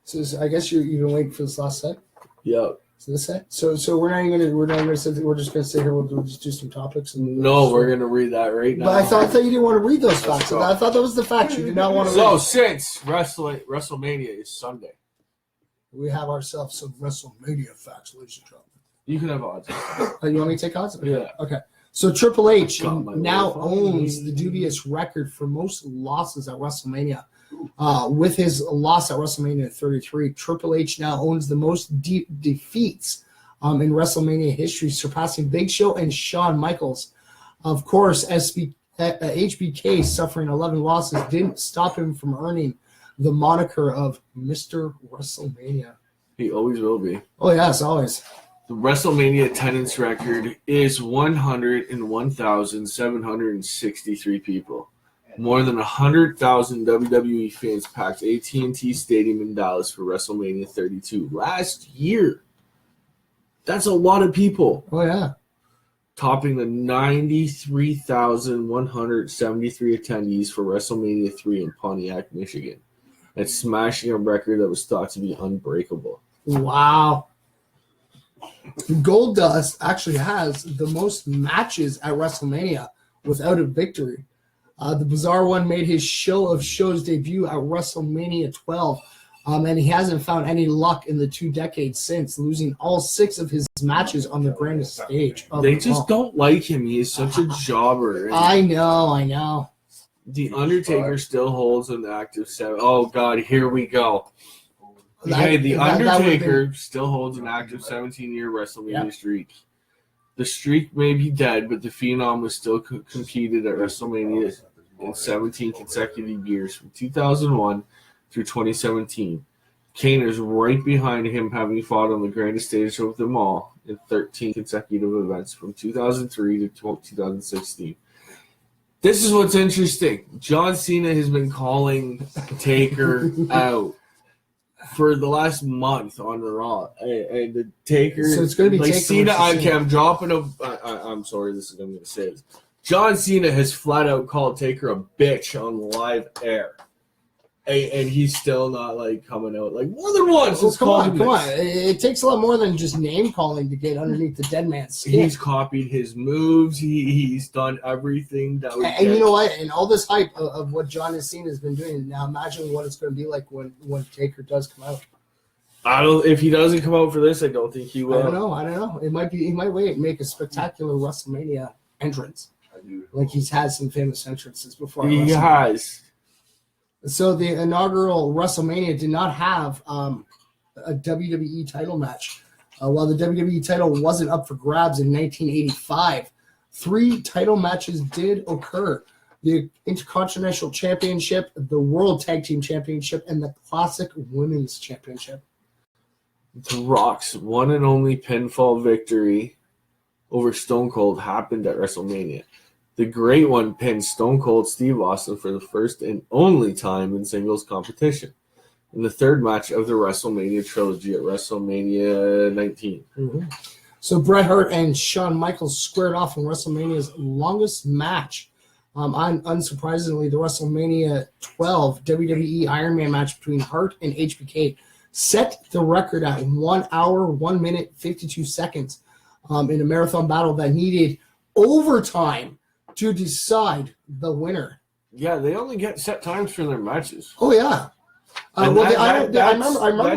So I guess you're even waiting for this last set? Yep. So this set? So we're not even gonna sit. We're just gonna sit here. We'll just do some topics. No, we're gonna read that right now. But I thought you didn't want to read those facts. I thought that was the facts you did not want to read. So since WrestleMania is Sunday, we have ourselves some WrestleMania facts, ladies and gentlemen. You can have odds. You want me to take odds? Yeah. Okay. So Triple H now owns the dubious record for most losses at WrestleMania. With his loss at WrestleMania 33, Triple H now owns the most defeats in WrestleMania history, surpassing Big Show and Shawn Michaels. Of course, HBK suffering 11 losses didn't stop him from earning the moniker of Mr. WrestleMania. He always will be. Oh, yes, always. The WrestleMania attendance record is 101,763 people. More than 100,000 WWE fans packed AT&T Stadium in Dallas for WrestleMania 32 last year. That's a lot of people. Oh, yeah. Topping the 93,173 attendees for WrestleMania 3 in Pontiac, Michigan. And smashing a record that was thought to be unbreakable. Wow. Goldust actually has the most matches at WrestleMania without a victory. The Bizarre One made his show of shows debut at WrestleMania 12, and he hasn't found any luck in the 2 decades since, losing all 6 of his matches on the grandest stage. They just don't like him. He is such a jobber. I know. The Undertaker still holds an active 7. Oh, God, here we go. The Undertaker still holds an active 17-year WrestleMania streak. The streak may be dead, but the Phenom was still competed at WrestleMania in 17 consecutive years from 2001 through 2017. Kane is right behind him, having fought on the grandest stage of them all in 13 consecutive events from 2003 to 2016. This is what's interesting. John Cena has been calling Taker out for the last month on the Raw, and the Taker. So it's going to be like Taker Cena. versus Cena. I'm dropping a. I'm sorry. This is what I'm going to say. This. John Cena has flat out called Taker a bitch on live air, and he's still not like coming out like more than once. Well, come on. It takes a lot more than just name calling to get underneath the dead man's skin. He's copied his moves. He's done everything that. And you know what? And all this hype of what John Cena has been doing. Now imagine what it's going to be like when Taker does come out. I don't. If he doesn't come out for this, I don't think he will. I don't know. It might be. He might make a spectacular WrestleMania entrance. Like he's had some famous entrances before. He has. So the inaugural WrestleMania did not have a WWE title match. While the WWE title wasn't up for grabs in 1985, 3 title matches did occur. The Intercontinental Championship, the World Tag Team Championship, and the Classic Women's Championship. The Rock's one and only pinfall victory over Stone Cold happened at WrestleMania. The Great One pinned Stone Cold Steve Austin for the first and only time in singles competition in the 3rd match of the WrestleMania trilogy at WrestleMania 19. Mm-hmm. So Bret Hart and Shawn Michaels squared off in WrestleMania's longest match. Unsurprisingly, the WrestleMania 12 WWE Iron Man match between Hart and HBK set the record at 1 hour, 1 minute, 52 seconds in a marathon battle that needed overtime to decide the winner. Yeah, they only get set times for their matches. Oh yeah. I remember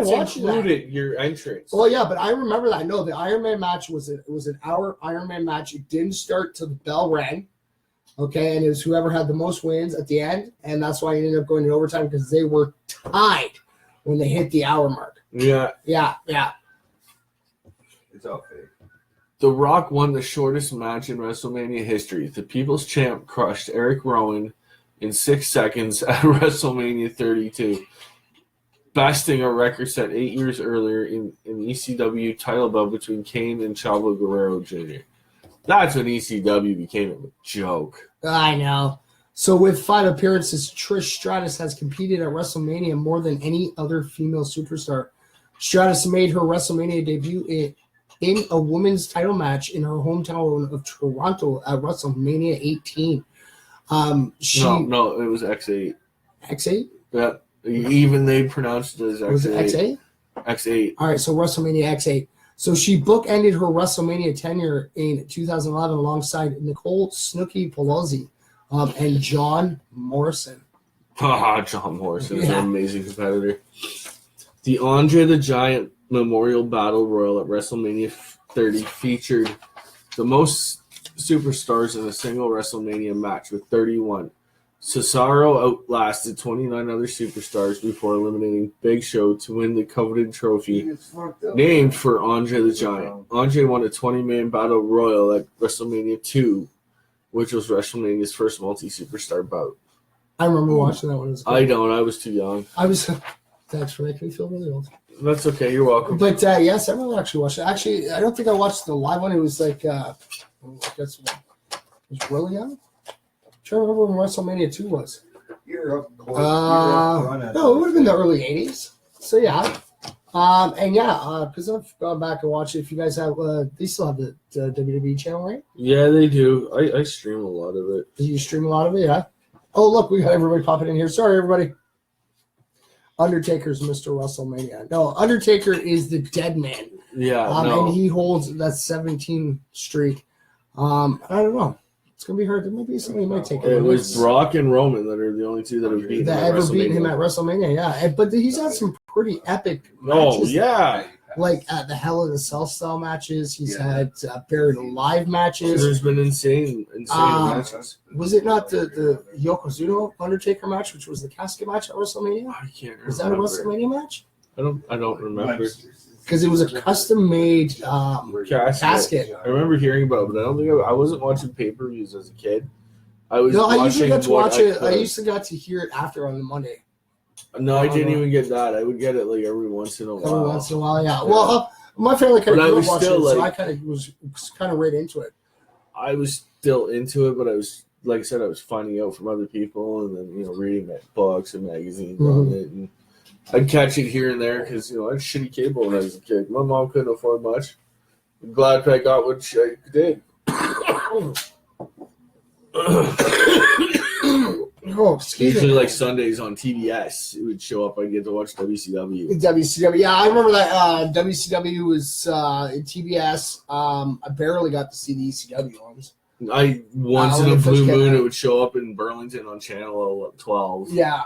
watching that. Included your entrance. Well, yeah, but I remember that. No, the Iron Man match was an hour Iron Man match. It didn't start till the bell rang. Okay, and it was whoever had the most wins at the end, and that's why it ended up going to overtime because they were tied when they hit the hour mark. Yeah. Yeah. It's all fake. The Rock won the shortest match in WrestleMania history. The People's Champ crushed Eric Rowan in 6 seconds at WrestleMania 32, besting a record set 8 years earlier in an ECW title bout between Kane and Chavo Guerrero Jr. That's when ECW became a joke. I know. So with 5 appearances, Trish Stratus has competed at WrestleMania more than any other female superstar. Stratus made her WrestleMania debut in a women's title match in her hometown of Toronto at WrestleMania 18. No, it was X8. X8? Yeah. Even they pronounced it as X8. Was it X8? X8. All right, so WrestleMania X8. So she bookended her WrestleMania tenure in 2011 alongside Nicole Snooki Pelosi and John Morrison. John Morrison is an amazing competitor. The Andre the Giant Memorial Battle Royal at WrestleMania 30 featured the most superstars in a single WrestleMania match with 31. Cesaro outlasted 29 other superstars before eliminating Big Show to win the coveted trophy named for Andre the Giant. Andre won a 20-man battle royal at WrestleMania 2, which was WrestleMania's first multi-superstar bout. I remember watching that one. I don't. I was too young. Thanks for making me feel really old. That's okay. You're welcome. But yes, I remember actually watching it. Actually, I don't think I watched the live one. It was like, I guess it was really young. I'm trying to remember when WrestleMania 2 was. You're up. No, it would have been the early 80s. So yeah. Because I've gone back and watched it. If you guys have, they still have the WWE channel, right? Yeah, they do. I stream a lot of it. You stream a lot of it, yeah? Oh, look, we got everybody popping in here. Sorry, everybody. Undertaker's Mr. WrestleMania. No, Undertaker is the dead man. Yeah, no. And he holds that 17 streak. I don't know. It's going to be hard. Maybe somebody might take it. It was Brock and Roman that are the only two that have beaten him at WrestleMania, yeah. But he's had some pretty epic matches. Oh, yeah. Like the Hell in a Cell style matches. He's had Buried Alive matches. There's been insane matches. Was it not the Yokozuna Undertaker match, which was the casket match at WrestleMania? I can't remember. Was that a WrestleMania match? I don't remember. Because it was a custom-made casket. I remember hearing about it, but I don't think I wasn't watching pay-per-views as a kid. I usually got to watch it. I used to get to hear it after on the Monday. No, I didn't even get that. I would get it like every once in a while. Every once in a while, yeah. Well, my family kind of grew up watching it, so I kind of was right into it. I was still into it, but I was like I said, I was finding out from other people, and then reading books and magazines on it, and I'd catch it here and there because I had shitty cable when I was a kid. My mom couldn't afford much. I'm glad I got what I did. Oh, excuse Usually, me. like Sundays on TBS, it would show up. I get to watch WCW. WCW, yeah, I remember that. WCW was in TBS. I barely got to see the ECW ones. Once in a blue moon, it would show up in Burlington on Channel 12. Yeah.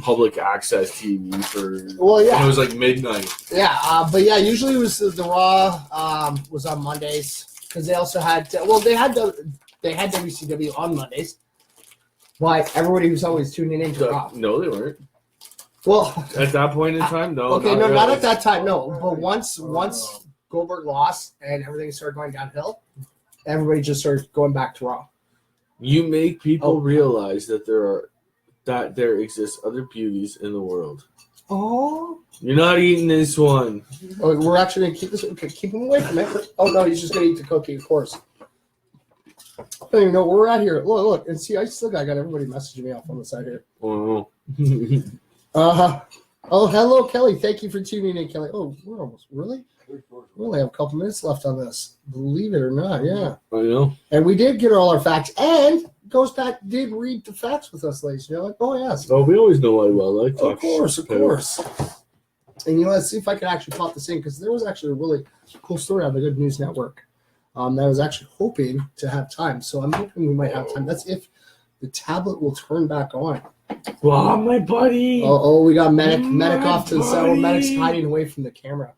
Public access TV for. Well, yeah. And it was like midnight. Yeah, but yeah, usually it was the Raw was on Mondays because they also had they had WCW on Mondays. Why everybody was always tuning in to Raw. No, they weren't. Well, at that point in time, no. Okay, not not at that time, no. But once Goldberg lost and everything started going downhill, everybody just started going back to Raw. You make people realize that there exists other beauties in the world. Oh, you're not eating this one. Oh, we're actually gonna keep this. Okay, keep him away from it. Oh no, he's just gonna eat the cookie, of course. I don't even know where we're at here. Look, and see, I still got everybody messaging me off on the side here. Oh. Oh, hello, Kelly. Thank you for tuning in, Kelly. Oh, we're almost really. We only have a couple minutes left on this. Believe it or not, yeah. I know. And we did get all our facts. And Ghost Pack did read the facts with us, ladies and gentlemen. Oh, yes. Oh, we always know why well. Like of course. And let's see if I can actually pop this in because there was actually a really cool story on the Good News Network that I was actually hoping to have time. So I'm hoping we might have time. That's if the tablet will turn back on. Wow, my buddy. Oh, we got Medic off to the side. Medic's hiding away from the camera.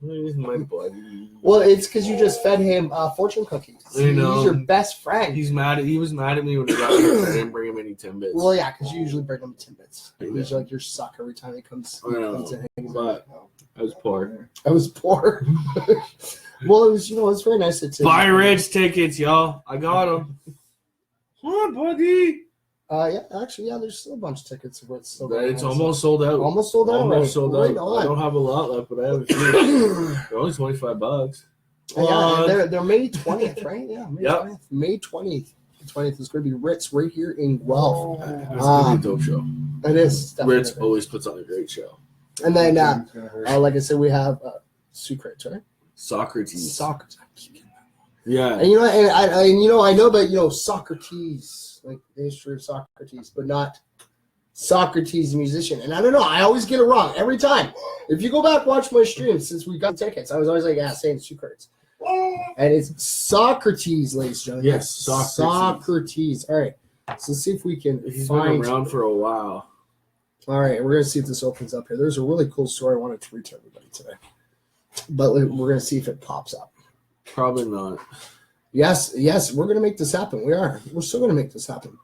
Where's my buddy? Well, it's because you just fed him fortune cookies. I know. He's your best friend. He was mad at me when he got here. I didn't bring him any Timbits. Well, yeah, because you usually bring him Timbits. He's like your suck every time he comes in. But I was poor. Well, it was very nice to buy Reds tickets, y'all. I got them. Come on, buddy. There's still a bunch of tickets. It's almost sold out. Almost sold out. Almost sold out. Right on. I don't have a lot left, but I have a few. They're only $25. Yeah, they're May 20th, right? Yeah, May 20th. May 20th. The 20th is going to be Ritz right here in Guelph. It's going to be a dope show. It is. Ritz always puts on a great show. And then, like I said, we have Sucrets, right? Socrates. Yeah. And I know about Socrates. Like the history of Socrates, but not Socrates the musician. And I don't know, I always get it wrong every time. If you go back watch my streams since we got tickets, I was always like, saying Socrates. And it's Socrates, ladies and gentlemen. Yes, Socrates. All right. So let's see if we can He's been around for a while. All right, we're gonna see if this opens up here. There's a really cool story I wanted to read to everybody today. But we're gonna see if it pops up. Probably not. Yes, we're going to make this happen. We are. We're still going to make this happen.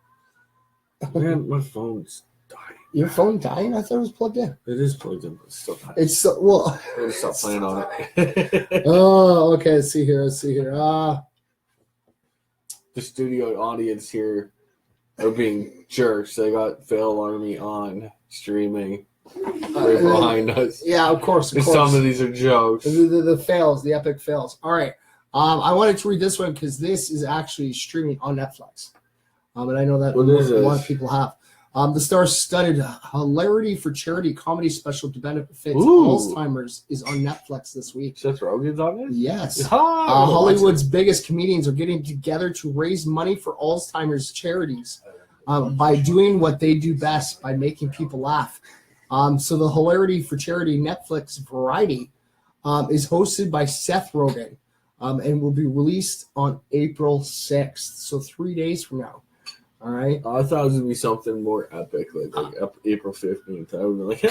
Man, my phone's dying. Your phone dying? I thought it was plugged in. It is plugged in, but it's still dying. It's so, well. I'm going to stop playing on it. Oh, okay. Let's see here. The studio audience here are being jerks. They got Fail Army on streaming. Right behind us. Yeah, of course. Some of these are jokes. The fails, the epic fails. All right. I wanted to read this one because this is actually streaming on Netflix. And I know that a lot of people have. The star-studded Hilarity for Charity comedy special to benefit Alzheimer's is on Netflix this week. Seth Rogen's on it? Yes. Hollywood's biggest comedians are getting together to raise money for Alzheimer's charities by doing what they do best, by making people laugh. So the Hilarity for Charity Netflix variety is hosted by Seth Rogen. And will be released on April 6th, so 3 days from now. All right. I thought it was gonna be something more epic, like April 15th. I would be like,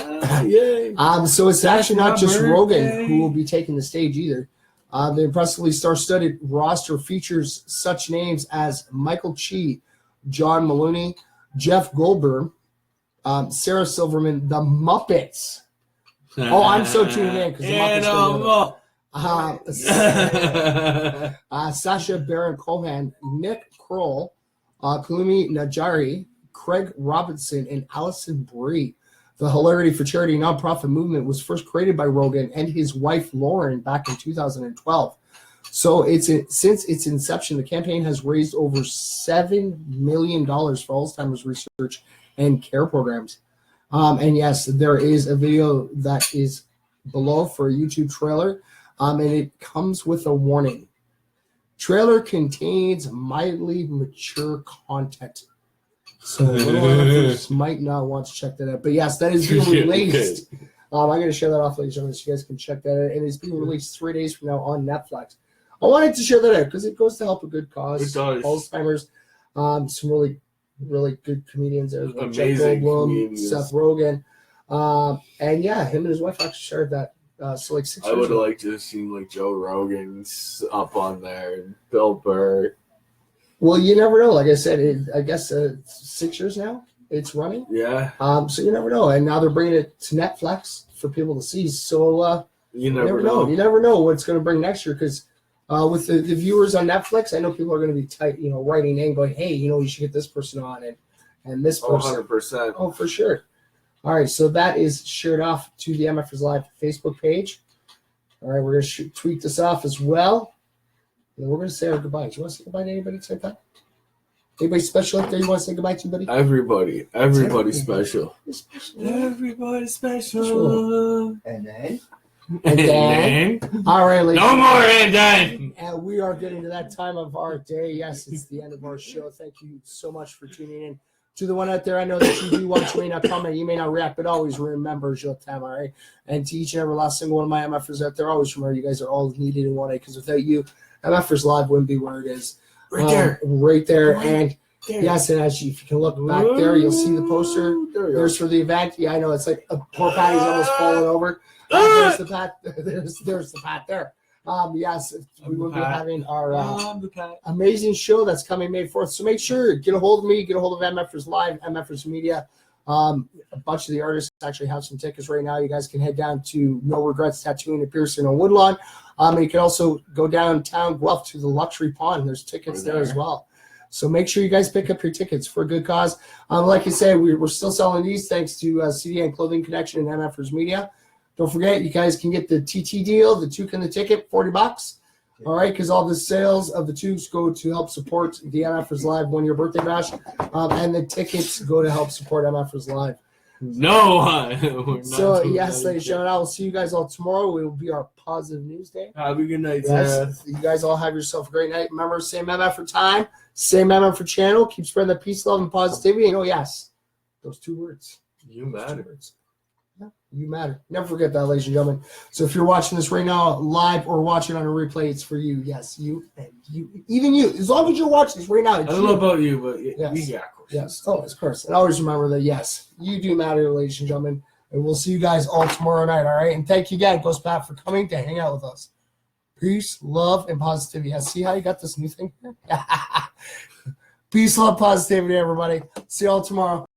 yay! So it's actually not just Rogen who will be taking the stage either. The impressively star-studded roster features such names as Michael Chi, John Mulaney, Jeff Goldblum, Sarah Silverman, the Muppets. Oh, I'm so tuned in because the Muppets. Sacha Baron Cohen, Nick Kroll, Kulumi Najari, Craig Robinson, and Allison Brie. The Hilarity for Charity nonprofit movement was first created by Rogen and his wife Lauren back in 2012. So since its inception, the campaign has raised over $7 million for Alzheimer's research and care programs. And yes, there is a video that is below for a YouTube trailer, and it comes with a warning. Trailer contains mildly mature content. So little MFers might not want to check that out. But yes, that is being released. I'm going to share that off, ladies and gentlemen, so you guys can check that out. And it's being released 3 days from now on Netflix. I wanted to share that out because it goes to help a good cause. It does. Alzheimer's. Some really, really good comedians there. Like Jeff Amazing Goldblum, comedians. Seth Rogen. And yeah, him and his wife actually shared that. So like 6 I years would have ago. liked to have seen like Joe Rogan's up on there, and Bill Burr. Well, you never know. Like I said, I guess 6 years now it's running. Yeah, So you never know. And now they're bringing it to Netflix for people to see. So you never know. You never know what's going to bring next year because with the viewers on Netflix, I know people are going to be writing in going, hey, you should get this person on and this person. 100%. Oh, for sure. All right, so that is shared off to the MFers Live Facebook page. All right, we're going to tweet this off as well. And we're going to say our goodbyes. You want to say goodbye to anybody at the same time? Anybody special up there you want to say goodbye to, buddy? Everybody special. Everybody special. And then? And then, all right, ladies. No more and then. And we are getting to that time of our day. Yes, it's the end of our show. Thank you so much for tuning in. To the one out there, I know that you do watch, you may not comment, you may not react, but always remember your time, all right? And to each and every last single one of my MFers out there, always remember you guys are all needed in 1A because without you, MFers Live wouldn't be where it is. Right there. And yes, and if you can look back there, you'll see the poster. There's for the event. Yeah, I know it's like poor Patty's almost falling over. There's the Pat. There's the Pat there. Yes, we will be having our amazing show that's coming May 4th. So make sure, get a hold of me, get a hold of MFers Live, MFers Media. A bunch of the artists actually have some tickets right now. You guys can head down to No Regrets Tattooing and Piercing on Woodlawn. And you can also go downtown Guelph to the Luxury Pond. There's tickets there as well. So make sure you guys pick up your tickets for a good cause. Like you said, we're still selling these thanks to CD and Clothing Connection and MFers Media. Don't forget, you guys can get the TT deal, the toque and the ticket, $40. All right, because all the sales of the toques go to help support the MFers Live 1 year birthday bash, and the tickets go to help support MFers Live. No, we're not. So yes, ladies and gentlemen, I will see you guys all tomorrow. It will be our positive news day. Have a good night, Yes, you guys all have yourself a great night. Remember, same MF for time, same MF for channel. Keep spreading the peace, love, and positivity. And yes, those 2 words. You matter. Yeah, you matter. Never forget that, ladies and gentlemen. So if you're watching this right now live or watching on a replay, it's for you. Yes, you and you, even you. As long as you're watching this right now, it's I don't know about you, but yes. yeah, of course. Yes, of course. And always remember that, yes, you do matter, ladies and gentlemen. And we'll see you guys all tomorrow night, all right? And thank you again, Ghost Pat, for coming to hang out with us. Peace, love, and positivity. Yeah, see how you got this new thing here? Peace, love, positivity, everybody. See you all tomorrow.